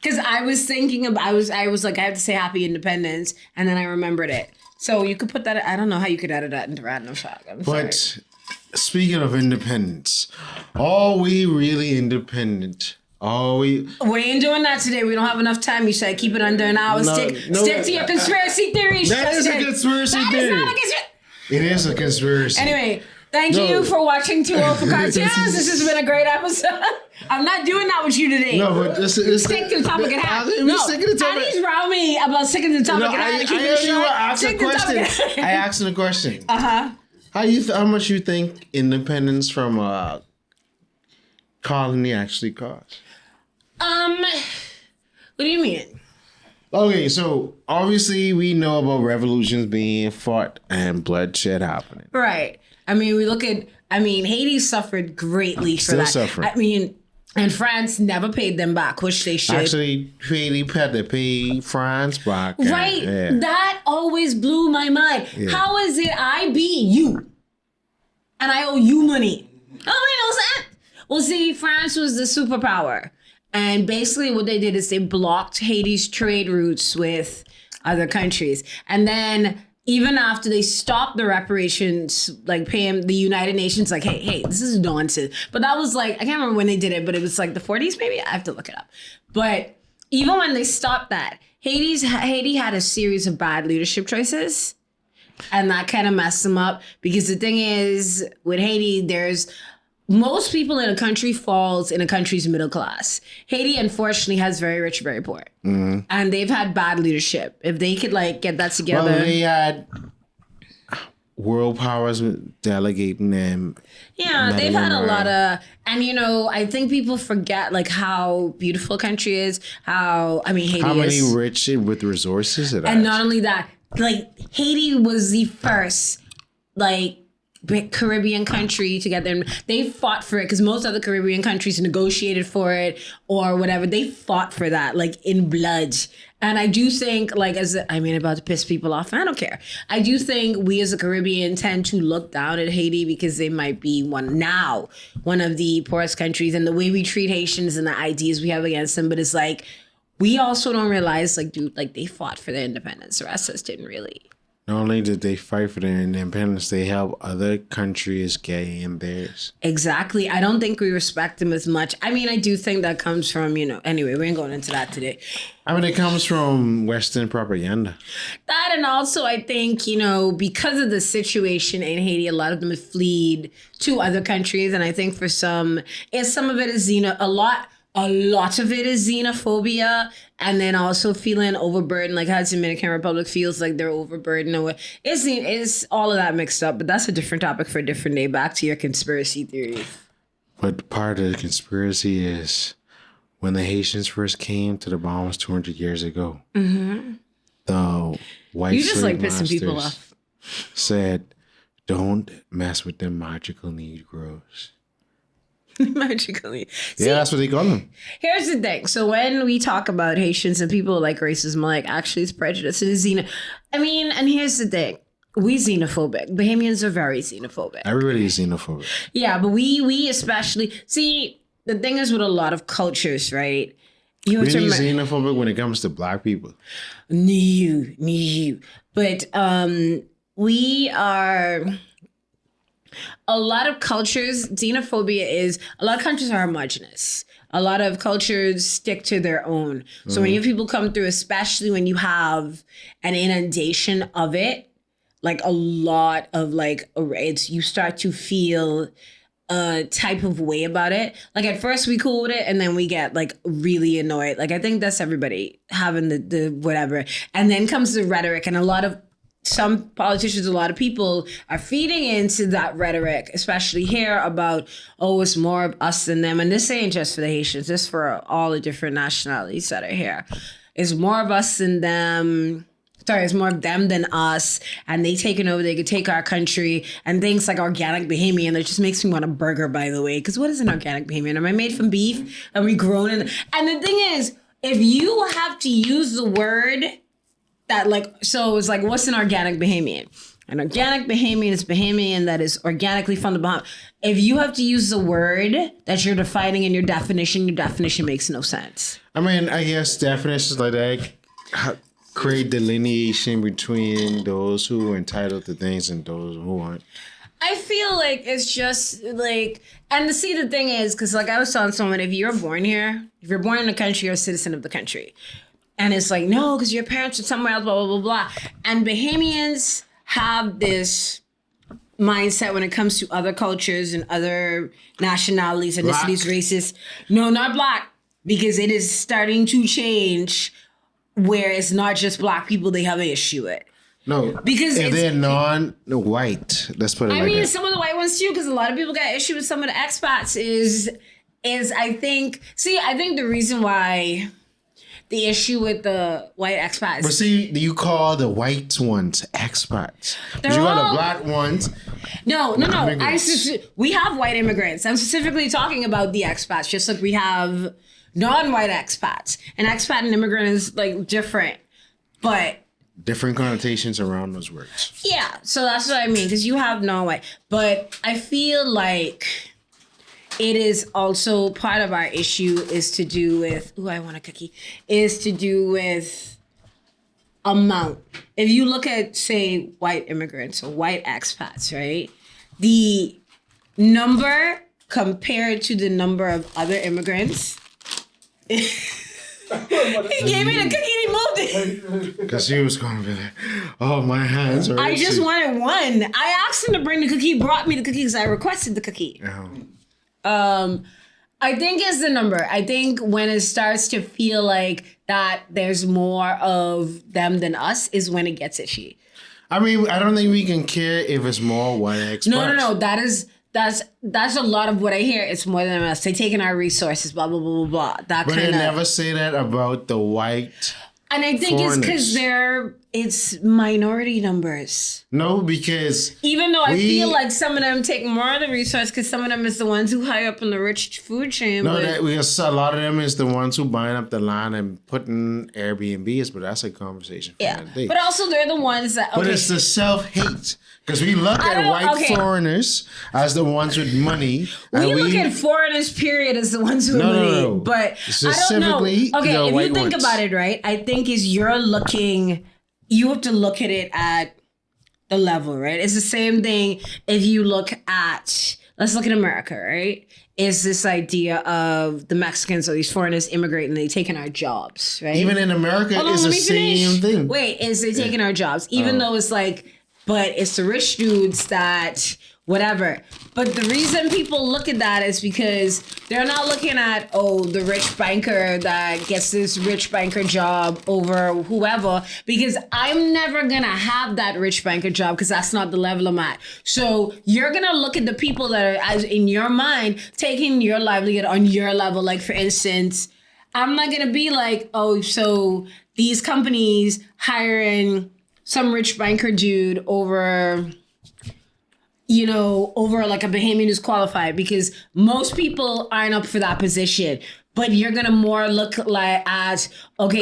Because I was thinking of, I was like, I have to say Happy Independence, and then I remembered it. So you could put that. I don't know how you could edit that into random fact. But speaking of independence, are we really independent? We ain't doing that today. We don't have enough time. You said keep it under an hour. Stick to your conspiracy theories. That is a conspiracy theory. That is not a conspiracy. It is a conspiracy. Anyway, thank you for watching Too Old for Cartoons. This has been a great episode. I'm not doing that with you today. No, but stick to the topic at hand. Stick to the topic. At least round me about sticking to the topic at hand. I asked a question. Uh-huh. How much you think independence from a colony actually cost? What do you mean? Okay, so obviously we know about revolutions being fought and bloodshed happening. Right. I mean, Haiti suffered greatly for that. Still suffering. I mean, and France never paid them back, which they should. Actually, Haiti had to pay France back. Right. That always blew my mind. Yeah. How is it I be you and I owe you money? Oh, wait, no sense. Well, see, France was the superpower. And basically what they did is they blocked Haiti's trade routes with other countries. And then even after they stopped the reparations, like paying the United Nations, like, hey, this is nonsense. But that was like, I can't remember when they did it, but it was like the 40s maybe? I have to look it up. But even when they stopped that, Haiti had a series of bad leadership choices. And that kind of messed them up. Because the thing is, with Haiti, most people in a country falls in a country's middle class. Haiti, unfortunately, has very rich, very poor. Mm-hmm. And they've had bad leadership. If they could, get that together. Well, they had world powers delegating them. Yeah, they've had a lot of... And, I think people forget, how beautiful a country is. Haiti is. How many rich with resources it has. And not only that, Haiti was the first, Caribbean country to get them. They fought for it because most other Caribbean countries negotiated for it or whatever. They fought for that, in blood. And I do think, about to piss people off. I don't care. I do think we as a Caribbean tend to look down at Haiti because they might be one of the poorest countries, and the way we treat Haitians and the ideas we have against them. But it's we also don't realize, they fought for their independence. The rest of us didn't really. Not only did they fight for their independence, they helped other countries gain theirs. Exactly. I don't think we respect them as much. I do think that comes from, anyway, we ain't going into that today. It comes from Western propaganda. That, and also I think, because of the situation in Haiti, a lot of them have fled to other countries. And I think for some of it is a lot of it is xenophobia, and then also feeling overburdened, how the Dominican Republic feels like they're overburdened. It's all of that mixed up, but that's a different topic for a different day. Back to your conspiracy theories. But part of the conspiracy is when the Haitians first came to the Bahamas 200 years ago, the white slave masters people off. Said, don't mess with them magical Negroes. Magically. Yeah, that's what they call them. Here's the thing. So when we talk about Haitians and people like racism, actually it's prejudice. It is and here's the thing. We xenophobic. Bahamians are very xenophobic. Everybody is xenophobic. Yeah, but we especially... See, the thing is with a lot of cultures, right? You have really xenophobic when it comes to black people. No. But we are... A lot of cultures, xenophobia is, a lot of countries are homogenous. A lot of cultures stick to their own. So when you have people come through, especially when you have an inundation of it, a lot of you start to feel a type of way about it. At first we cool with it and then we get really annoyed. I think that's everybody having the whatever. And then comes the rhetoric, and a lot of some politicians, a lot of people are feeding into that rhetoric, especially here about, oh, it's more of us than them. And this ain't just for the Haitians, this for all the different nationalities that are here. It's more of us than them. Sorry, it's more of them than us. And they taking over, they could take our country. And things like organic Bahamian, that just makes me want a burger, by the way. Because what is an organic Bahamian? Am I made from beef? Are we grown in? And the thing is, if you have to use the word that so it's like, what's an organic Bahamian? An organic Bahamian is Bahamian that is organically from the Bahamas. If you have to use the word that you're defining in your definition makes no sense. I mean, I guess definitions like that create delineation between those who are entitled to things and those who aren't. I feel like it's just like, and to see the thing is, because like I was telling someone, if you're born here, if you're born in the country, you're a citizen of the country. And it's like, no, because your parents are somewhere else, blah, blah, blah, blah. And Bahamians have this mindset when it comes to other cultures and other nationalities, ethnicities, races. No, not black, because it is starting to change where it's not just black people they have an issue with. No, because if they're non-white, let's put it like that. I mean, some of the white ones too, because a lot of people got issue with some of the expats is I think the reason why the issue with the white expats. But see, you call the white ones expats. But you got the black ones. No. We have white immigrants. I'm specifically talking about the expats, just like we have non-white expats. An expat and immigrant is like different, but different connotations around those words. Yeah, so that's what I mean, because you have non-white. But I feel like it is also part of our issue is to do with, I want a cookie, is to do with amount. If you look at, say, white immigrants or white expats, right? The number compared to the number of other immigrants. He gave me the cookie and he moved it. Because he was going to be like, oh, my hands are I just wanted one. I asked him to bring the cookie. He brought me the cookie because I requested the cookie. Oh. I think it's the number. I think when it starts to feel like that there's more of them than us is when it gets itchy. I mean, I don't think we can care if it's more white expats. No. That's a lot of what I hear. It's more than us. They taking our resources, blah, blah, blah, blah, blah. But they never say that about the white And I think foreigners. it's because it's minority numbers. No, because even though I feel like some of them take more of the resource because some of them is the ones who high up in the rich food chain. No, because a lot of them is the ones who buying up the land and putting Airbnbs, but that's a conversation for another day. But also they're the ones that... But it's the self-hate. Because we look at white foreigners as the ones with money. We look at foreigners, period, as the ones with money. No. But specifically, I don't know. Okay, if you think ones. about it, right? I think you have to look at it at the level, right? It's the same thing if you look at, let's look at America, right? Is this idea of the Mexicans or these foreigners immigrating and they taking our jobs, right? Even in America, it's the same thing. Wait, is they taking our jobs? Even though it's like, but it's the rich dudes that whatever. But the reason people look at that is because they're not looking at, the rich banker that gets this rich banker job over whoever, because I'm never going to have that rich banker job because that's not the level I'm at. So you're going to look at the people that are, as in your mind, taking your livelihood on your level. Like, for instance, I'm not going to be like, so these companies hiring some rich banker dude over like a Bahamian who's qualified, because most people aren't up for that position. But you're going to more look like at,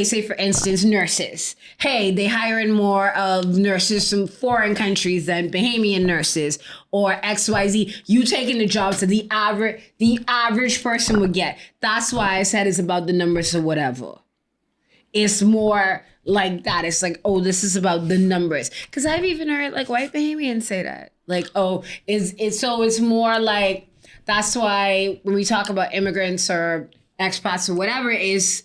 say for instance, nurses. Hey, they hiring more of nurses from foreign countries than Bahamian nurses, or XYZ. You taking the jobs that the average person would get. That's why I said it's about the numbers or whatever. It's more like that. It's like, this is about the numbers. Because I've even heard like white Bahamians say that. Like, it's more like, that's why when we talk about immigrants or expats or whatever, is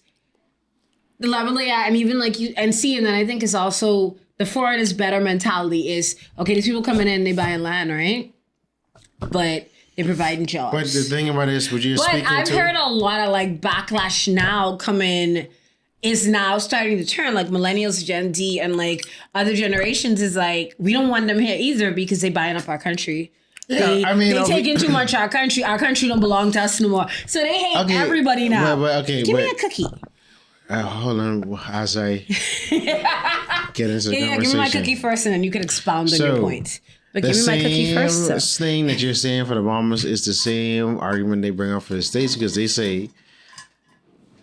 the level they are. And even like and then I think is also the foreign is better mentality is, these people coming in, they buying land, right? But they're providing jobs. But the thing about this, would you speak into... I've heard a lot of like backlash now coming is now starting to turn, like millennials, Gen Z, and like other generations is like, we don't want them here either because they buying up our country. They taking too much our country. Our country don't belong to us no more. So they hate everybody now. Give me a cookie. Hold on, as I get into the conversation. Give me my cookie first, and then you can expound on your point. But give me my cookie first. The thing that you're saying for the Bahamas is the same argument they bring up for the States, because they say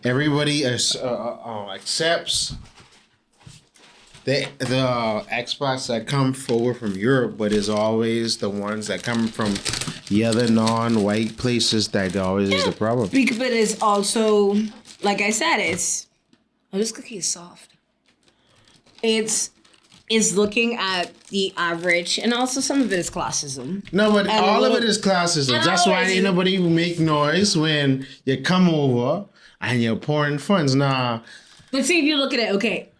everybody accepts the expats that come forward from Europe, but it's always the ones that come from the other non-white places that always is the problem. But it's also, like I said, this cookie is soft. It's looking at the average, and also some of it is classism. No, but all of it is classism. That's why ain't nobody make noise when you come over and you're pouring funds. Nah. But see, if you look at it, okay,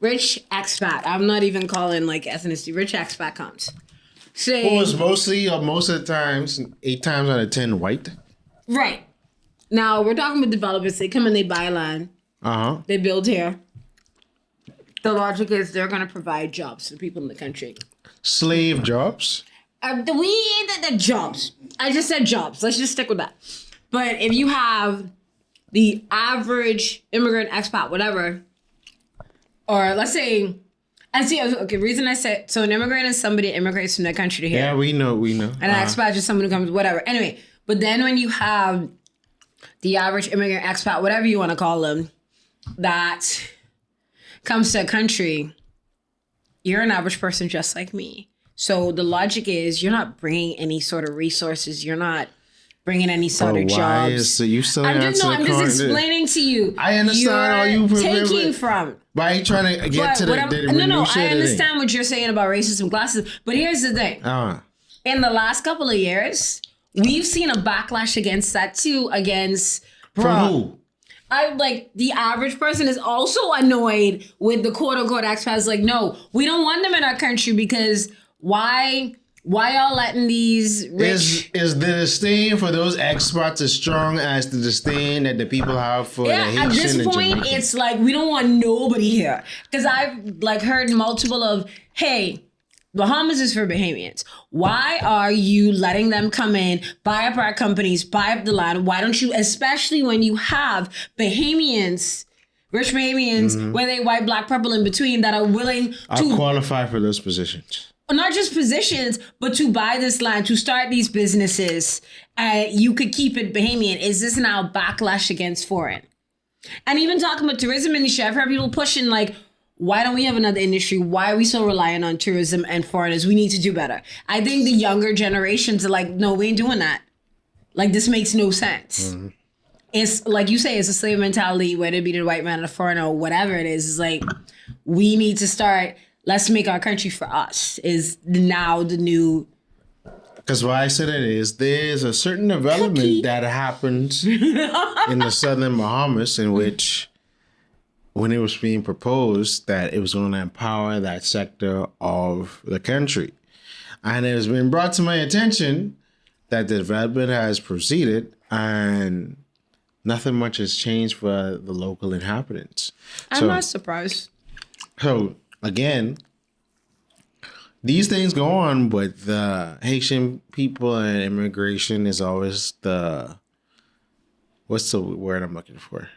rich expat. I'm not even calling like ethnicity. Rich expat comes. Who is mostly, or most of the times, 8 times out of 10 white. Right. Now, we're talking about developers. They come and they buy land. They build here. The logic is they're going to provide jobs for people in the country. Slave jobs? The jobs. I just said jobs. Let's just stick with that. But if you have the average immigrant, expat, whatever, or let's say, reason I said, so an immigrant is somebody that immigrates from their country to here. Yeah, we know. And an expat is someone who comes, whatever. Anyway, but then when you have the average immigrant, expat, whatever you want to call them, that comes to a country, you're an average person just like me. So the logic is you're not bringing any sort of resources. You're not bringing any sort of jobs. So you still I'm just explaining to you. I understand how you taking from. By trying to get to the I understand what you're saying about racism classes, but here's the thing. In the last couple of years, we've seen a backlash against that too, against from who? The average person is also annoyed with the quote unquote expats. Like, no, we don't want them in our country because why y'all letting these rich... Is the disdain for those expats as strong as the disdain that the people have for the Haitian and Jamaican? At this point, it's like, we don't want nobody here. Because I've heard multiple of, hey, Bahamas is for Bahamians. Why are you letting them come in, buy up our companies, buy up the land? Why don't you, especially when you have Bahamians, rich Bahamians, whether they white, black, purple in between, that are willing to qualify for those positions. Not just positions, but to buy this land, to start these businesses. You could keep it Bahamian. Is this now backlash against foreign? And even talking about tourism industry, I've heard people pushing like, why don't we have another industry? Why are we so reliant on tourism and foreigners? We need to do better. I think the younger generations are like, no, we ain't doing that. Like, this makes no sense. Mm-hmm. It's like you say, it's a slave mentality, whether it be the white man or the foreigner or whatever it is. It's like, we need to start, let's make our country for us is now the new. Because why I said it is, there's a certain development that happens in the southern Bahamas in which, when it was being proposed, that it was going to empower that sector of the country. And it has been brought to my attention that the development has proceeded and nothing much has changed for the local inhabitants. I'm not surprised. So, again, these things go on, but the Haitian people and immigration is always what's the word I'm looking for?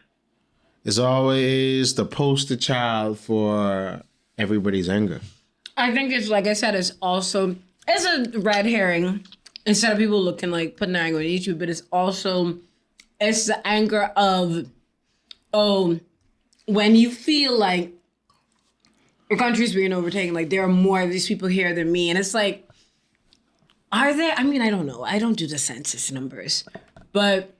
It's always the poster child for everybody's anger. I think it's, like I said, it's a red herring. Instead of people looking like putting their anger on YouTube, but it's the anger of, when you feel like your country's being overtaken, like there are more of these people here than me. And it's like, are there? I mean, I don't know. I don't do the census numbers, but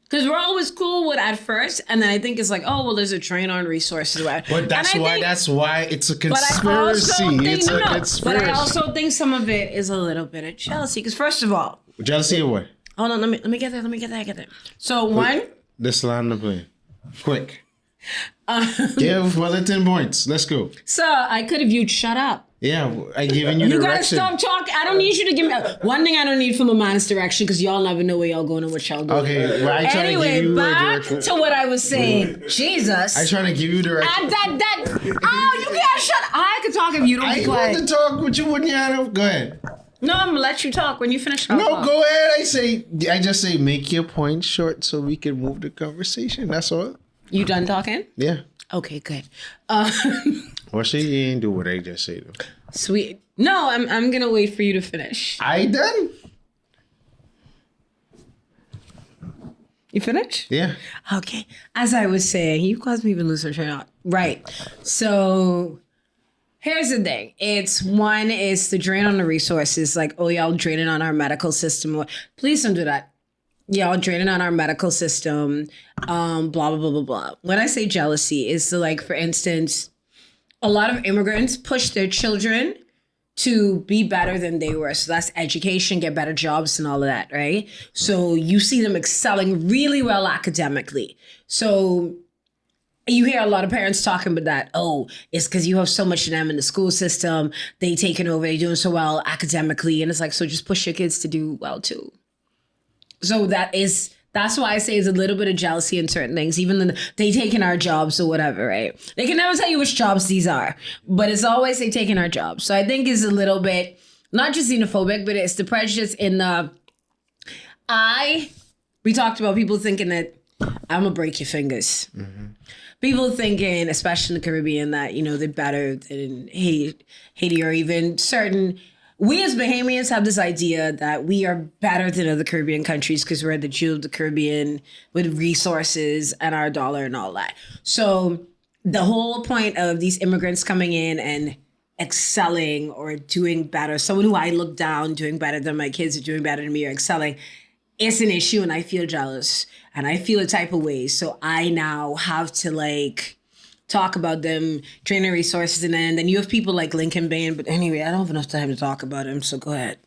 because we're always cool with at first, and then I think it's like, oh, well, there's a drain on resources. But that's why it's a conspiracy. It's a conspiracy. But I also think some of it is a little bit of jealousy. Because first of all, jealousy of what? Hold on, let me get there. So one, this line of play, quick. Give Wellington points. Let's go. So I could have viewed. Shut up. Yeah, I giving you You gotta direction. stop talking. I don't need you to give me one thing. I don't need from a man's direction because y'all never know where y'all going and what y'all doing. Okay, well, I try to give Anyway, you a back direction. to what I was saying. Jesus. I trying to give you direction. Oh, you can't shut. I can talk if you don't I be want to quiet. talk with you when you're out. Go ahead. No, I'm gonna let you talk when you finish. No, go ahead. I just say make your point short so we can move the conversation. That's all. You done talking? Yeah. Okay, good. Well, she ain't do what I just say though. Sweet. No, I'm gonna wait for you to finish. I done. You finished? Yeah. Okay. As I was saying, you caused me to lose my train of thought. Right. So here's the thing. It's the drain on the resources. Like, oh, y'all draining on our medical system. Please don't do that. Y'all draining on our medical system. Blah, blah, blah, blah, blah. When I say jealousy, it's like, for instance, a lot of immigrants push their children to be better than they were. So that's education, get better jobs and all of that, right? So you see them excelling really well academically. So you hear a lot of parents talking about that. Oh, it's because you have so much of them in the school system. They taking over, they doing so well academically. And it's like, so just push your kids to do well too. So that's why I say it's a little bit of jealousy in certain things, even though they taking our jobs or whatever, right? They can never tell you which jobs these are, but it's always they taking our jobs. So I think it's a little bit, not just xenophobic, but it's the prejudice in we talked about people thinking that I'm gonna break your fingers. Mm-hmm. People thinking, especially in the Caribbean, that, they're better than Haiti or even certain. We as Bahamians have this idea that we are better than other Caribbean countries because we're the Jew of the Caribbean with resources and our dollar and all that. So the whole point of these immigrants coming in and excelling or doing better, someone who I look down doing better than my kids are doing better than me or excelling, it's an issue and I feel jealous and I feel a type of way. So I now have to talk about them, training resources, and then you have people like Lincoln Bain. But anyway, I don't have enough time to talk about him, so go ahead.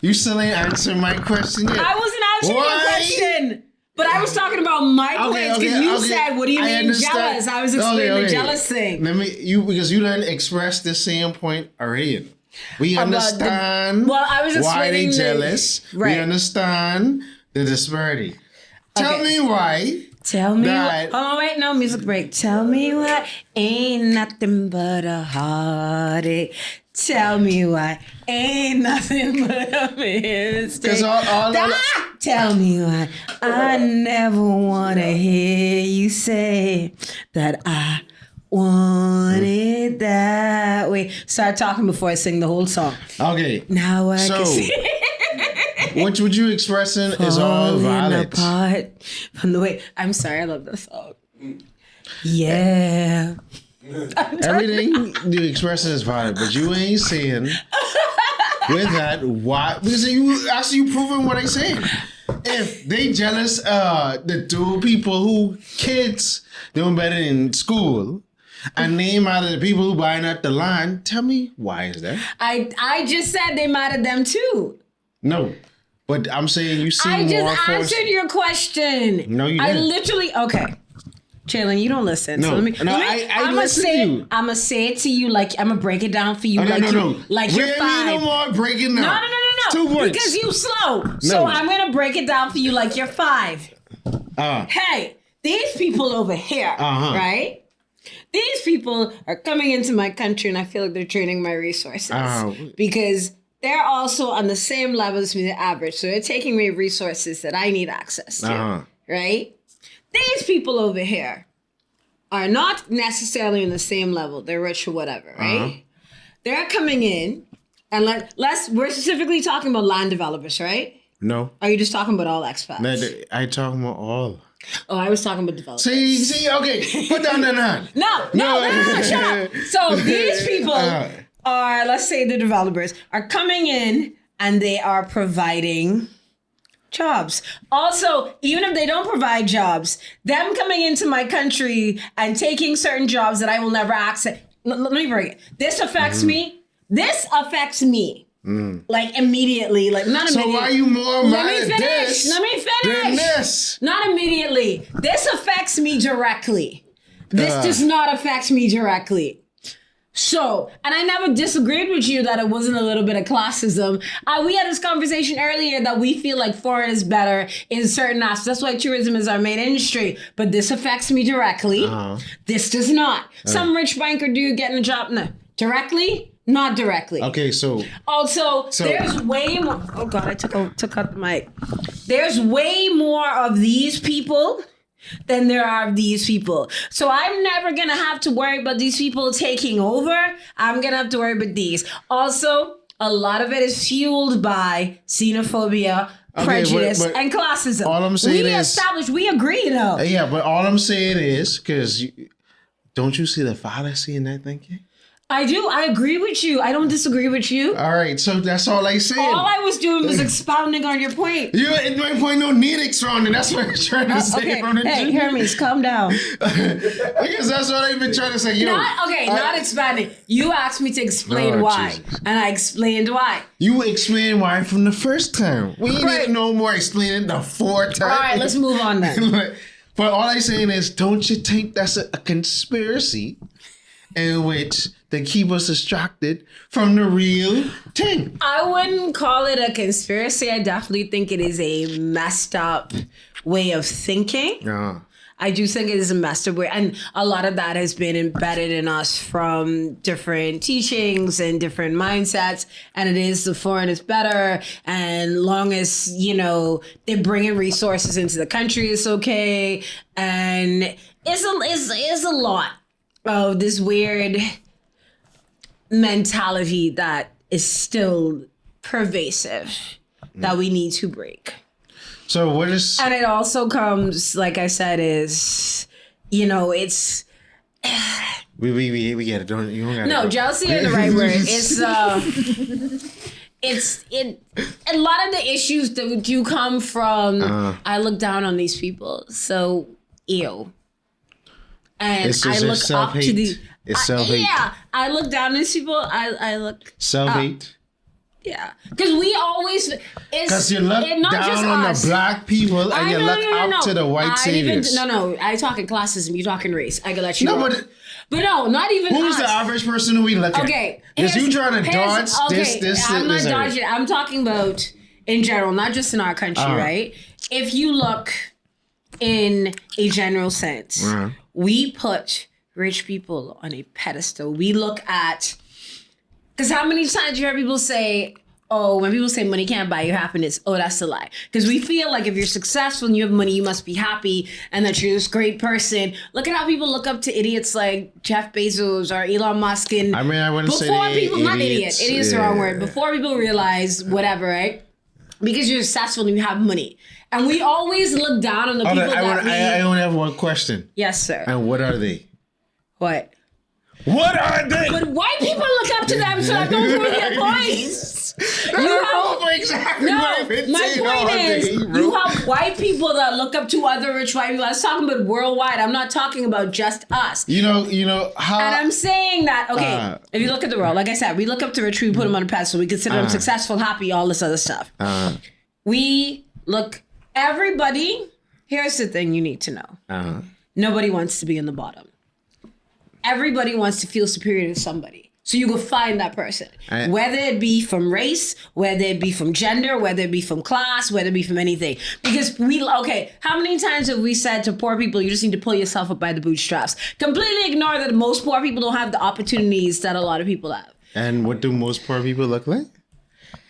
You still ain't answering my question yet. I wasn't answering your question, but I was talking about my points because you said, "What do you mean jealous?" I was explaining the jealous thing. Because you didn't express the same point already. We understand I was why they explaining jealous. Right. We understand the disparity. Tell me why. Tell me what. Oh, wait, no, music break. Tell me what ain't nothing but a heartache. Tell me why ain't nothing but a mistake. Tell me why I never want to hear you say that I want it that way. Start talking before I sing the whole song. Okay. Now I can see. What would you expressing is all valid. Apart from the way. I'm sorry, I love this song. Yeah. Everything you expressing is valid, but you ain't saying with that why, because you proving what I saying. If they jealous the two people who kids doing better in school and name out of the people who buying up the line, tell me why is that? I just said they mad at them too. No. But I'm saying you see more I just force. answered your question. No, you didn't. I literally, okay. Jalen, you don't listen. No, So I listen to you. I'm going to say it to you like, I'm going to break it down for you. No. Like you're five. No more breaking down. No. 2 points. Because you slow. So I'm going to break it down for you like you're 5. Hey, these people over here, right? These people are coming into my country and I feel like they're draining my resources. Because they're also on the same level as me, the average. So they're taking away resources that I need access to, right? These people over here are not necessarily in the same level. They're rich or whatever, right? They're coming in, and we're specifically talking about land developers, right? No. Are you just talking about all expats? I talking about all. Oh, I was talking about developers. See, okay, put down that hand. No, shut up. So these people are, let's say the developers, are coming in and they are providing jobs. Also, even if they don't provide jobs, them coming into my country and taking certain jobs that I will never access. Let me break it. This affects me. This affects me. Like immediately, like not immediately. So why are you more mad at this? Let me finish. Than this? Not immediately. This affects me directly. This does not affect me directly. So, and I never disagreed with you that it wasn't a little bit of classism. We had this conversation earlier that we feel like foreign is better in certain aspects. That's why tourism is our main industry. But this affects me directly. This does not. Some rich banker dude getting a job. No. Directly? Not directly. Okay, so Also, there's way more. Oh God, I took out the mic. There's way more of these people than there are of these people. So I'm never gonna have to worry about these people taking over. I'm gonna have to worry about these. Also, a lot of it is fueled by xenophobia, prejudice, and classism. All I'm saying we agree though. Yeah, but all I'm saying is, because don't you see the fallacy in that thinking? I do. I agree with you. I don't disagree with you. All right, so that's all I said. All I was doing was expounding on your point. My point no need expounding. That's what I'm trying to say. Okay. From the Hey, Hermes, calm down. Because that's what I've been trying to say. Not expanding. You asked me to explain why, Jesus. and I explained why. You explained why from the first time. We need no more explaining the fourth time. All right, let's move on then. But all I'm saying is, don't you think that's a conspiracy in which they keep us distracted from the real thing? I wouldn't call it a conspiracy. I definitely think it is a messed up way of thinking. I do think it is a messed up way. And a lot of that has been embedded in us from different teachings and different mindsets. And it is the foreign is better. And long as, they're bringing resources into the country, it's okay. And it's a lot of this weird mentality that is still pervasive that we need to break. So what is... And it also comes, like I said, is, it's... We get it. Don't you don't gotta No, go. jealousy is the right word. It's a lot of the issues that do come from, I look down on these people, so ew. And It's I just look up self-hate. to the... It's self-hate. Yeah, I look down on these people, I look... Self-hate. Yeah, because we always... Because you look down on the black people and you look up to the white saviors. I talking classism, you talking race. I can let you No, know. But no, not even who's us. the average person who we look at? Okay. Is you trying to dodge this? I'm not this area? dodging. I'm talking about in general, not just in our country, right? If you look in a general sense, we put rich people on a pedestal. We look at... Because how many times do you hear people say, when people say money can't buy you happiness, that's a lie. Because we feel like if you're successful and you have money, you must be happy and that you're this great person. Look at how people look up to idiots like Jeff Bezos or Elon Musk. And I mean, I wouldn't say not idiot. Idiot's the wrong word. Before people realize whatever, right? Because you're successful and you have money. And we always look down on the people I only have one question. Yes, sir. And what are they? What? What are they? But white people look up to them, so I don't prove your points. My point is, you have white people that look up to other rich white people. I was talking about worldwide. I'm not talking about just us. You know how. And I'm saying that, okay, if you look at the world, like I said, we look up to rich, we put them on a pedestal, we consider them successful, happy, all this other stuff. Everybody, here's the thing you need to know. Nobody wants to be in the bottom. Everybody wants to feel superior to somebody. So you go find that person. Whether it be from race, whether it be from gender, whether it be from class, whether it be from anything. Because how many times have we said to poor people, you just need to pull yourself up by the bootstraps? Completely ignore that most poor people don't have the opportunities that a lot of people have. And what do most poor people look like?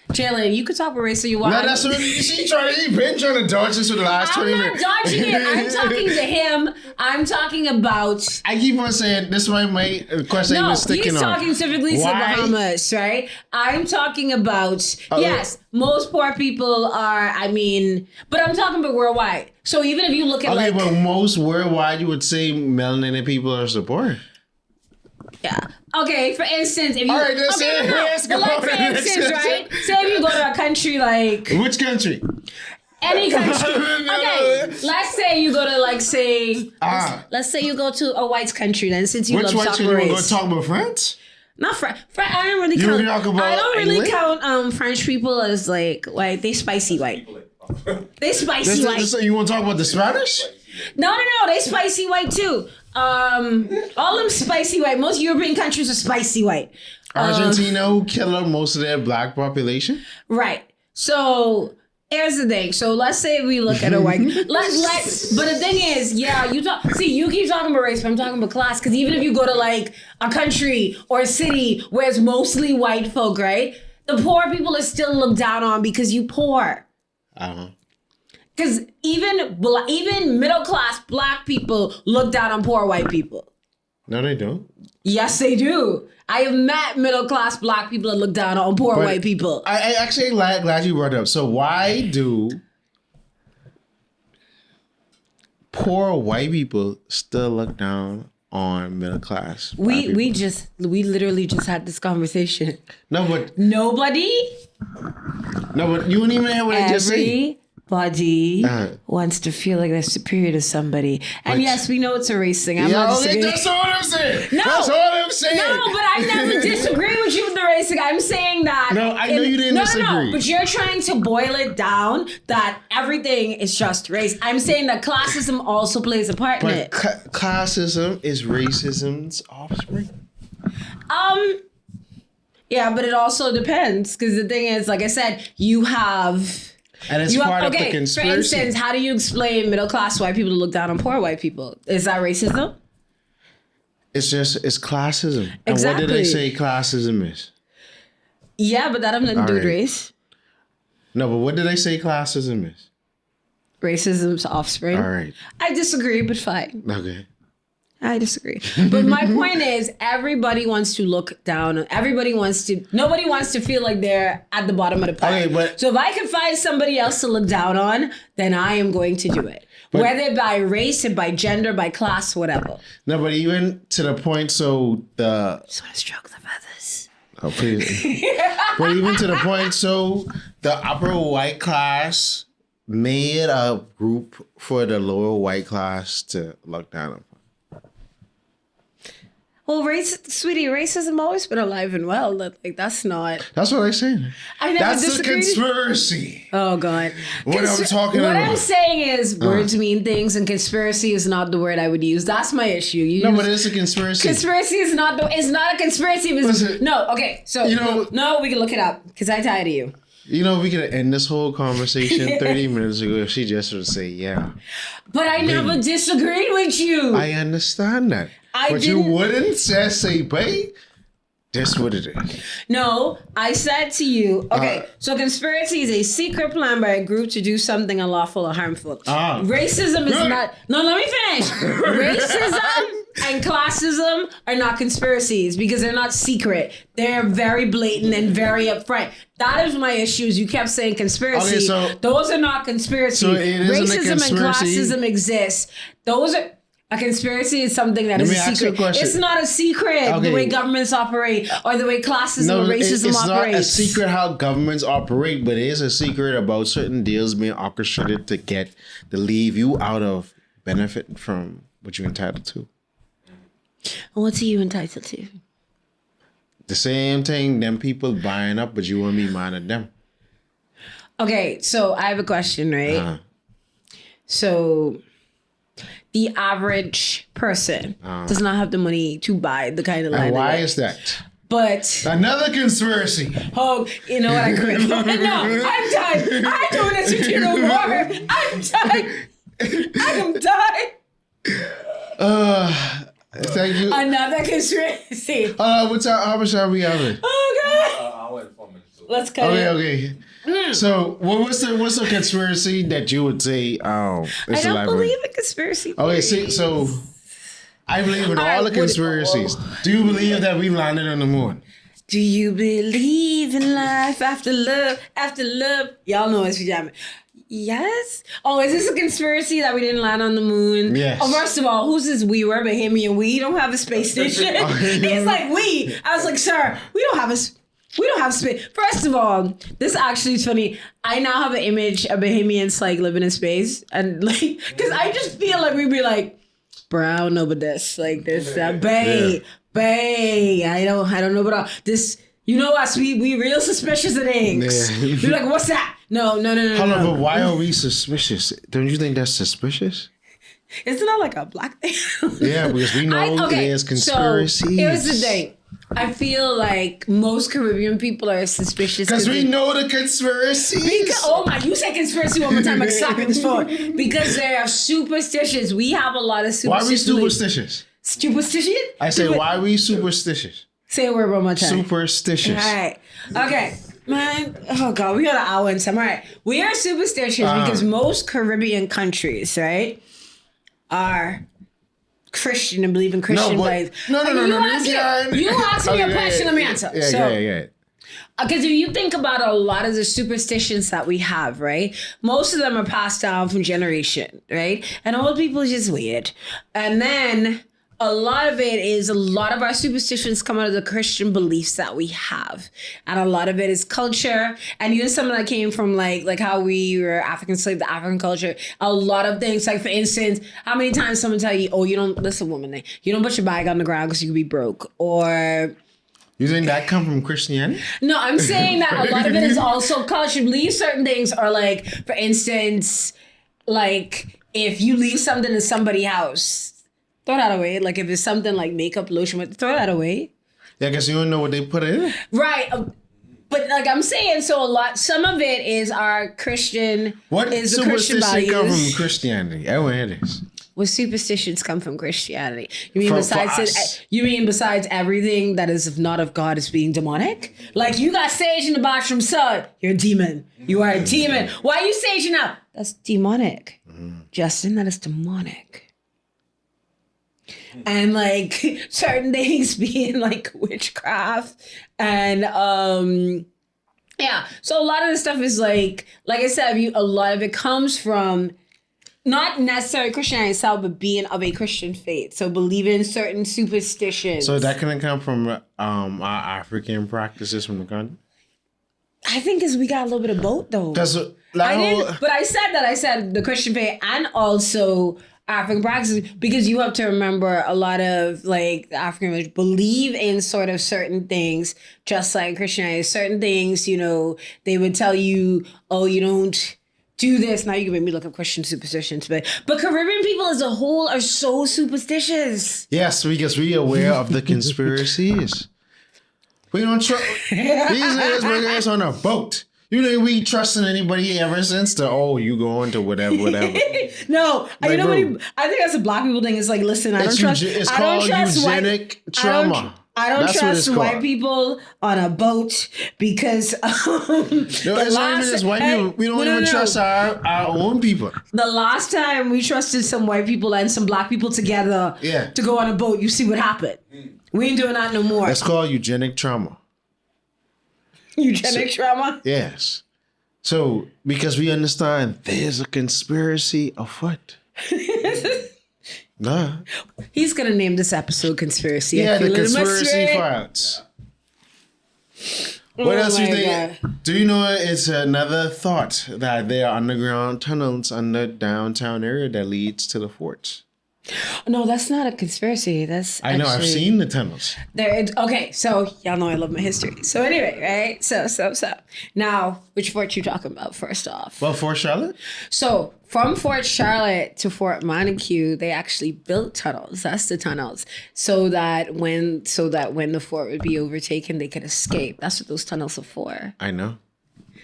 Jalen, you could talk about race so you want. No, that's what you've been trying to dodge this for the last 20 minutes. I'm not dodging it. I'm talking to him. I'm talking about... I keep on saying, this is why my question ain't been sticking on. No, he's talking specifically to the Bahamas, right? I'm talking about, yes, most poor people are, but I'm talking about worldwide. So even if you look at but most worldwide, you would say melanated people are so poor. Yeah. Okay, for instance, if you... All right, let's for instance, right? Say if you go to a country like... Which country? Any country. Okay, let's say you go to let's say you go to a white country then, since you love soccer race. Which white country? You want to talk about France? Not France. I don't really count French people as like white. They spicy white. They spicy white. So you want to talk about the Spanish? No, they spicy white too. All them spicy white. Most European countries are spicy white. Argentina, who kill most of their black population. Right. So here's the thing. So let's say we look at a white. Let's. But the thing is, yeah, you talk. See, you keep talking about race, but I'm talking about class. Because even if you go to like a country or a city where it's mostly white folk, right? The poor people are still looked down on because you poor. Because even middle class black people look down on poor white people. No, they don't. Yes, they do. I have met middle class black people that look down on poor white people. I actually glad you brought it up. So why do poor white people still look down on middle class? We literally just had this conversation. No, but Nobody. No, but you wouldn't even hear what I just said. Everybody wants to feel like they're superior to somebody. And yes, we know it's a race thing. I'm not disagreeing. That's all I'm saying. No, that's all I'm saying. No, but I never disagree with you with the race thing. I'm saying that. No, I know you didn't disagree. No, but you're trying to boil it down that everything is just race. I'm saying that classism also plays a part in it. Classism is racism's offspring. Yeah, but it also depends. Because the thing is, like I said, you have... And it's part of the conspiracy. For instance, how do you explain middle class white people to look down on poor white people? Is that racism? It's classism. Exactly. And what did they say classism is? Yeah, but that has nothing to do with race. No, but what did they say classism is? Racism's offspring. All right. I disagree, but fine. Okay. I disagree. But my point is, everybody wants to look down. Nobody wants to feel like they're at the bottom of the pile. Okay, but so if I can find somebody else to look down on, then I am going to do it. Whether by race or by gender, by class, whatever. No, but even to the point, so the... Just want to stroke the feathers. Oh, please. But even to the point, so the upper white class made a group for the lower white class to look down on. Well, racism always been alive and well. That's not... That's what I say. I never That's disagreed. the conspiracy. Oh, God. What I'm talking about. What I'm saying is words mean things, and conspiracy is not the word I would use. That's my issue. No, but it's a conspiracy. Conspiracy is not it's not a conspiracy. No, okay. So, no, we can look it up, because I tired of you. You know, we could end this whole conversation 30 minutes ago if she just would say, yeah. But I never disagreed with you. I understand that. But you wouldn't say, babe, that's what it is. No, I said to you, okay, so conspiracy is a secret plan by a group to do something unlawful or harmful. Racism is not... No, let me finish. Racism and classism are not conspiracies because they're not secret. They're very blatant and very upfront. That is my issue. You kept saying conspiracy. Okay, so, those are not conspiracy. So racism and classism exist. Those are... A conspiracy is something that is a secret. It's not a secret the way governments operate or the way classism or racism operates. It's not a secret how governments operate, but it is a secret about certain deals being orchestrated to leave you out of benefit from what you're entitled to. What's you entitled to? The same thing them people buying up, but you want to be mad at them. Okay, so I have a question, right? So... the average person does not have the money to buy the kind of land. And why is that? But another conspiracy. Oh, you know what? I quit. No, I'm done. I'm doing this with you no more. I'm done. I'm done. Thank you. Another conspiracy. How much are we having? Oh God. I went 4 minutes. Let's cut it. Okay. So, what's the conspiracy that you would say? I don't believe in conspiracy theories. Okay, so I believe in all the conspiracies. Do you believe that we landed on the moon? Do you believe in life after love? After love, y'all know it's jamming. Yes. Oh, is this a conspiracy that we didn't land on the moon? Yes. Oh, first of all, who's this we? We're Bahamian. We don't have a space station. He's like, we. I was like, sir, we don't have space. First of all, this actually is funny. I now have an image of Bahamians like living in space, and like, because I just feel like we'd be like, bro, I don't know about this. Like this, bae. I don't know about all this. You know us, we real suspicious of things. Yeah. We're like, what's that? No. Hold on, but why are we suspicious? Don't you think that's suspicious? Isn't that like a black thing? Yeah, because we know there's conspiracies. So here's the thing. I feel like most Caribbean people are suspicious. Because we know the conspiracies. Oh my, you say conspiracy one more time, I'm slapping this phone. Because they are superstitious. We have a lot of superstitions. Why are we superstitious? Superstition? I say, why are we superstitious? Say a word one more time. Superstitious. All right. Okay. Man, oh God, we got an hour and some. All right. We are superstitious because most Caribbean countries, right, are Christian and believe in Christian ways. No. You ask me a question, let me answer. Yeah. Because if you think about a lot of the superstitions that we have, right, most of them are passed down from generation, right? And old people are just weird. And then a lot of our superstitions come out of the Christian beliefs that we have. And a lot of it is culture. And even something that came from like how we were African slave, the African culture. A lot of things, like for instance, how many times someone tell you, oh, you don't, listen, woman, you don't put your bag on the ground because you could be broke. Or... You think that come from Christianity? No, I'm saying that a lot of it is also culture. Believe certain things are like, for instance, like if you leave something in somebody's house, throw that away. Like if it's something like makeup, lotion, throw that away. Yeah, because you don't know what they put in. Right. But like I'm saying, some of it is our Christian. What is the Christian values. Come from Christianity? I want to hear this. Well, superstitions come from Christianity. You mean besides everything that is not of God is being demonic? Like you got sage in the bathroom, son. You're a demon. You are a demon. Why are you saging up? That's demonic. Justin, that is demonic. And like certain things being like witchcraft and so a lot of this stuff is like I said, a lot of it comes from not necessarily Christianity itself, but being of a Christian faith. So believing in certain superstitions. So that can come from our African practices from the country? I think we got a little bit of both though. But I said the Christian faith and also African practices, because you have to remember a lot of like the African believe in sort of certain things, just like Christianity. Certain things, they would tell you, oh, you don't do this. Now you can make me look up Christian superstitions, but Caribbean people as a whole are so superstitious. Yes, because we are aware of the conspiracies. We don't trust these niggas on a boat. You know, we trusting anybody ever since you going to whatever. No, like, I think that's a black people thing. It's like, listen, It's called eugenic trauma. I don't trust white people on a boat because it's not even just white people. We don't even trust our own people. The last time we trusted some white people and some black people together to go on a boat, you see what happened. We ain't doing that no more. That's called eugenic trauma. Eugenic trauma? Yes. So, because we understand there's a conspiracy afoot. Nah. He's going to name this episode Conspiracy. Yeah, the Conspiracy Files. What else do you think? God. Do you know it's another thought that there are underground tunnels under downtown area that leads to the forts? No, that's not a conspiracy. I know, I've seen the tunnels. Okay, so y'all know I love my history. So anyway, right? So. Now, which fort you talking about first off? Well, Fort Charlotte? So from Fort Charlotte to Fort Montague, they actually built tunnels. That's the tunnels. So that when the fort would be overtaken, they could escape. That's what those tunnels are for. I know.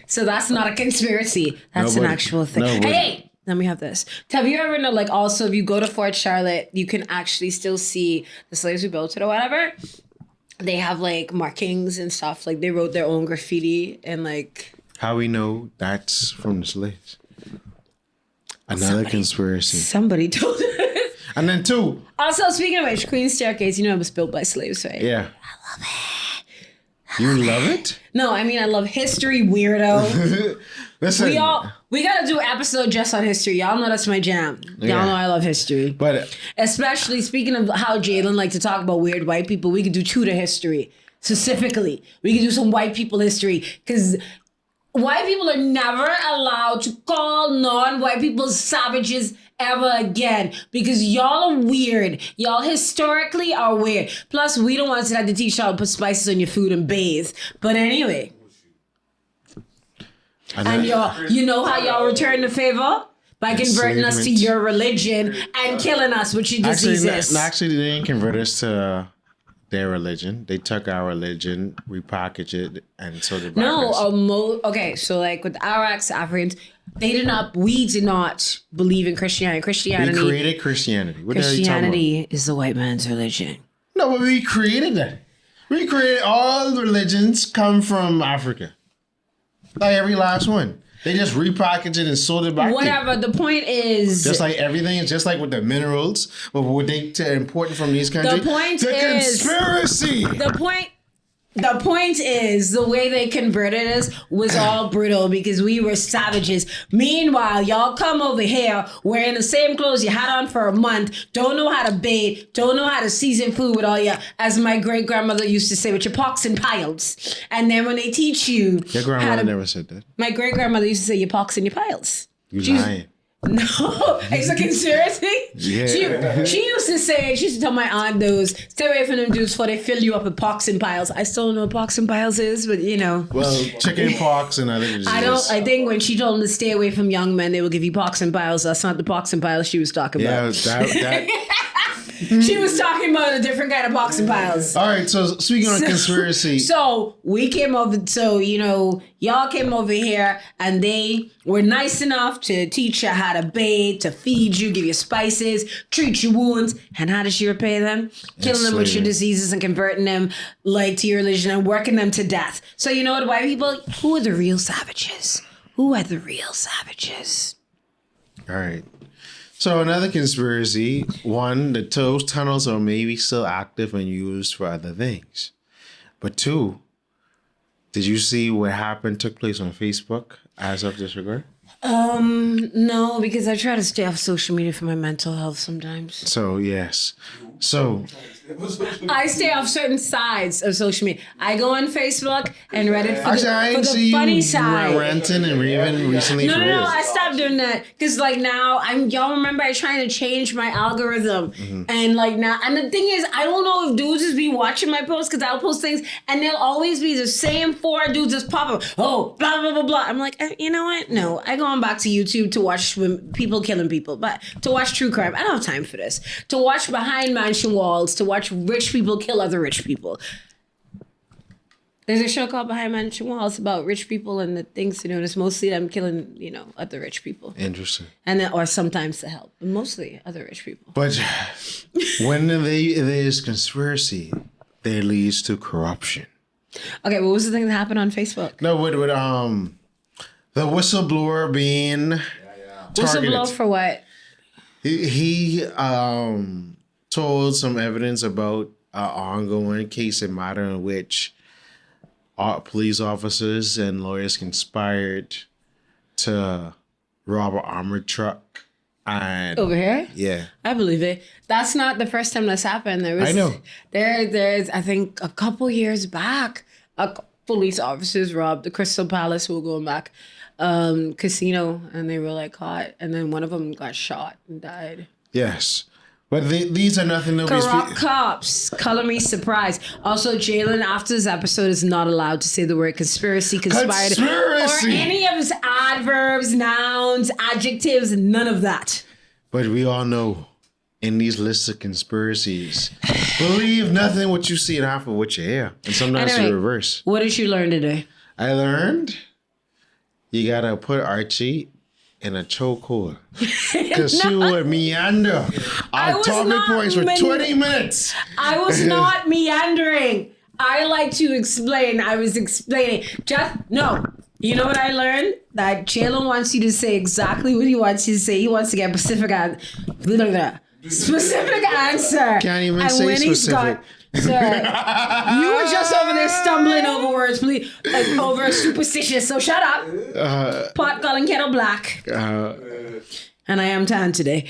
So that's not a conspiracy. That's an actual thing. Hey! Let me have this. Have you ever know, also if you go to Fort Charlotte, you can actually still see the slaves who built it or whatever. They have markings and stuff. They wrote their own graffiti and How we know that's from the slaves? Another conspiracy. Somebody told us. And then two. Also, speaking of which, Queen's Staircase, it was built by slaves, right? Yeah. I love it. You love it? No, I mean I love history, weirdo. Listen, we gotta do an episode just on history. Y'all know that's my jam. Y'all know I love history. But especially speaking of how Jalen like to talk about weird white people, we could do Tudor history specifically. We could do some white people history because white people are never allowed to call non-white people savages ever again because y'all are weird. Y'all historically are weird. Plus, we don't want to have to teach y'all to put spices on your food and bathe. But anyway. And y'all, you know how y'all return the favor? by converting us to Enslavement. your religion and killing us with your diseases. Actually, they didn't convert us to their religion. They took our religion, repackaged it, and so did No, Bahamians. okay, so like with our Africans, we did not believe in Christianity. We Christianity created Christianity. What the hell are you talking Christianity is the white man's religion. about? No, but we created that. We created all religions come from Africa. Like every last one. They just repackaged it and sold it back. Whatever. The point is, Just like everything, it's just like with the minerals, but what they important from these countries. point the is- conspiracy. The point is, the way they converted us was all brutal because we were savages. Meanwhile, y'all come over here wearing the same clothes you had on for a month, don't know how to bathe, don't know how to season food with all your, as my great grandmother used to say, with your pots and piles. And then when they teach you, Your how grandmother to, never said that. my great grandmother used to say your pots and your piles. You She's- lying. No, it's a conspiracy. Yeah. She used to say, she used to tell my aunt those, stay away from them dudes before they fill you up with pox and piles. I still don't know what pox and piles is, but you know. Well, chicken pox and other diseases. I think when she told them to stay away from young men, they will give you pox and piles. That's not the pox and piles she was talking Yeah, about. that. She was talking about a different kind of pox and piles. All right, so speaking on conspiracy. So we came over, so, you know, y'all came over here and they were nice enough to teach you how to bathe, to feed you, give you spices, treat your wounds. And how does she repay them? Killing them with your Enslaving. diseases and converting them like to your religion and working them to death. So you know what, white people, who are the real savages? Who are the real savages? All right. So another conspiracy, one, that those tunnels are maybe still active and used for other things. But two, did you see what took place on Facebook as of this regard? No, because I try to stay off social media for my mental health sometimes. So, yes. So, I stay off certain sides of social media. I go on Facebook and Reddit for actually, I the, didn't for see the you funny side. ranting and raving recently No, for no, real. no. I stopped doing that because, like, now y'all remember I trying to change my algorithm, and like now, and the thing is, I don't know if dudes just be watching my posts because I'll post things and they'll always be the same 4 dudes just pop up. Oh, blah blah blah blah. I'm like, you know what? No, I go on back to YouTube to watch people killing people, but to watch true crime, I don't have time for this. To watch behind mansion walls, to watch rich people kill other rich people. There's a show called Behind Mansion Walls about rich people and the things to do. And it's mostly them killing, you know, other rich people. Interesting. And then, or sometimes to help, but mostly other rich people. But when there's conspiracy, that leads to corruption. Okay, what was the thing that happened on Facebook? No, with the whistleblower being targeted. Whistleblower for what? He told some evidence about an ongoing case in matter in which police officers and lawyers conspired to rob an armored truck. And Over here? yeah, I believe it. That's not the first time this happened. There was, I know. There's, I think, a couple years back, police officers robbed the Crystal Palace. We're going back, casino, and they were like caught. And then one of them got shot and died. yes. But these are nothing nobody's... Corrupt cops. Color me surprised. Also, Jalen, after this episode, is not allowed to say the word conspiracy, conspired, Conspiracy! or any of his adverbs, nouns, adjectives, none of that. But we all know in these lists of conspiracies, believe nothing what you see and half of what you hear. And sometimes Anyway, the reverse. What did you learn today? I learned you gotta put Archie in a chokehold. Because she would meander I on was topic not points for 20 minutes. I was not meandering. I like to explain. I was explaining. No. You know what I learned? That Jalen wants you to say exactly what he wants you to say. He wants to get specific answer. Can't even and say when specific. He's got, sir, you were just over there stumbling over words, please, like over superstitious. So shut up. Pot calling kettle black. And I am tan today.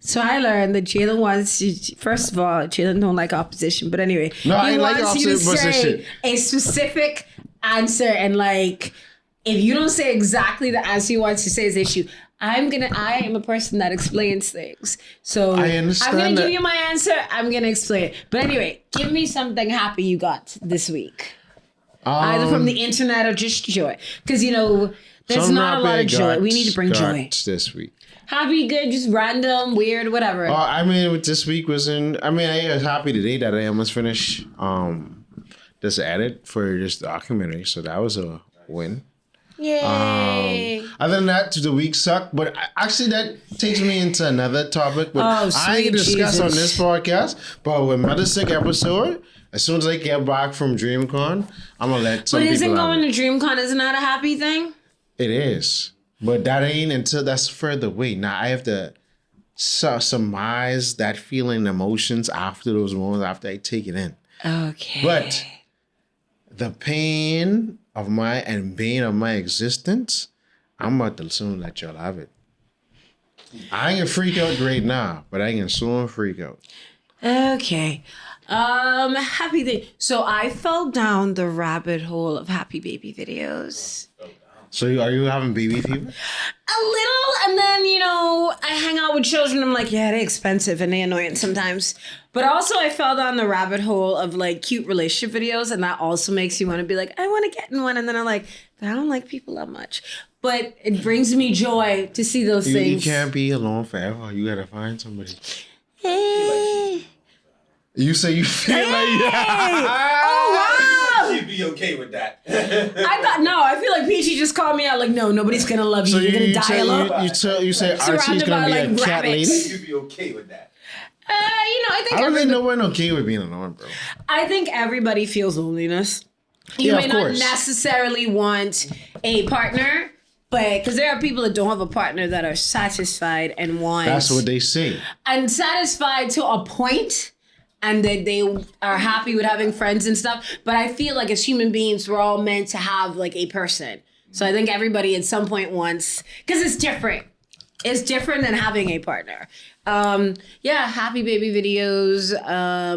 So I learned that Jalen wants you, first of all, Jalen don't like opposition, but anyway. No, I like you to opposite position. say a specific answer, and like, if you don't say exactly the answer he wants to say his issue, I am a person that explains things. So I understand I'm gonna that. give you my answer, I'm gonna explain it. But anyway, give me something happy you got this week. Either from the internet or just joy. Because, you know, There's Some not a lot of rapid joy. We need to bring joy. guts this week. Happy, good, just random, weird, whatever. I mean, this week I was happy today that I almost finished this edit for this documentary, so that was a win. Yay! Other than that, the week sucked, but actually that takes me into another topic. But I sweet ain't discuss on Jesus. this podcast. But with Mother's Sick episode, as soon as I get back from DreamCon, I'm gonna let some But people isn't have going it. to DreamCon, isn't that a happy thing? It is, but that ain't until that's further away. Now I have to surmise that feeling, emotions after those moments after I take it in. Okay. But the pain of my existence, I'm about to soon let y'all have it. I ain't gonna freak out right now, but I can soon freak out. Okay. Happy thing. So I fell down the rabbit hole of happy baby videos. So are you having baby fever? A little, and then, I hang out with children. I'm like, yeah, they're expensive and they're annoying sometimes. But also I fell down the rabbit hole of like cute relationship videos, and that also makes you want to be like, I want to get in one. And then I'm like, I don't like people that much. But it brings me joy to see those You things. can't be alone forever. You gotta find somebody. Hey. You say you feel like Oh, wow. She'd be okay with that. I feel like Peachy just called me out like, no, nobody's going to love you. So You're going to die tell- alone. you say Archie's Surrounded gonna by, be like, a cat rabbits. lady? You'd be okay with that. I think I don't think no one okay with being alone, bro. I think everybody feels loneliness. You Yeah, may of not course. necessarily want a partner, but because there are people that don't have a partner that are satisfied and want That's what they say. and satisfied to a point, and that they are happy with having friends and stuff. But I feel like as human beings, we're all meant to have like a person. So I think everybody at some point wants, because it's different. It's different than having a partner. Happy baby videos,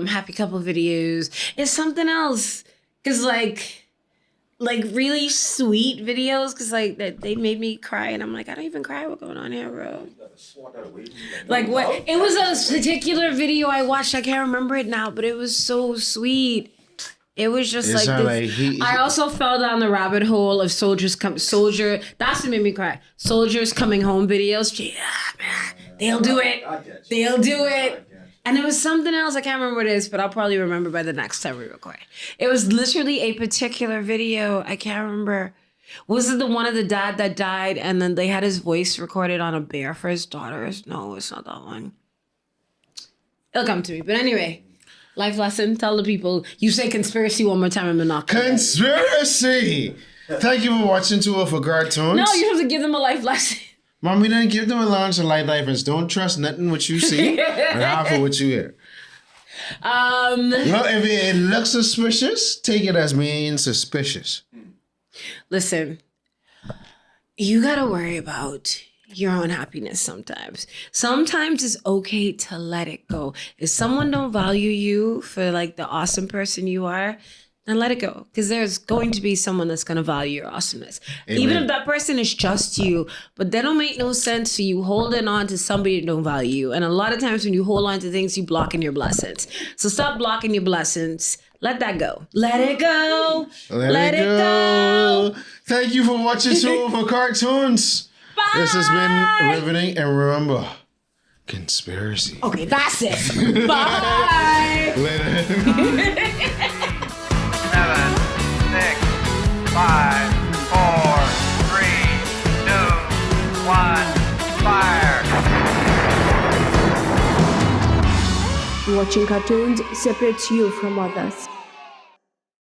happy couple videos. It's something else. Cause like really sweet videos, cause like that they made me cry, and I'm like, I don't even cry. What's going on here, bro? Like what? It was a particular video I watched. I can't remember it now, but it was so sweet. It was just It like sound this. like I also fell down the rabbit hole of that's what made me cry. Soldiers coming home videos. Yeah, man. They'll do it. They'll do it. And it was something else. I can't remember what it is, but I'll probably remember by the next time we record. It was literally a particular video. I can't remember. Was it the one of the dad that died and then they had his voice recorded on a bear for his daughters? No, it's not that one. It'll come to me. But anyway. Life lesson, tell the people. You say conspiracy one more time and I'm not. Conspiracy! Thank you for watching Tour for Cartoons. No, you have to give them a life lesson. Mommy didn't give them a lunch of light lifers. Don't trust nothing what you see and half of what you hear. Well, if it looks suspicious, take it as being suspicious. Listen, you gotta worry about your own happiness sometimes. Sometimes it's okay to let it go. If someone don't value you for like the awesome person you are, then let it go. Because there's going to be someone that's going to value your awesomeness. Amen. Even if that person is just you, but that don't make no sense for you holding on to somebody that don't value you. And a lot of times when you hold on to things, you blocking your blessings. So stop blocking your blessings. Let that go. Let it go. Let it go. Thank you for watching Tour for Cartoons. Bye. This has been riveting, and remember, conspiracy. Okay, that's it. Bye. Later. 7, 6, 5, 4, 3, 2, 1, fire! Watching cartoons separates you from others.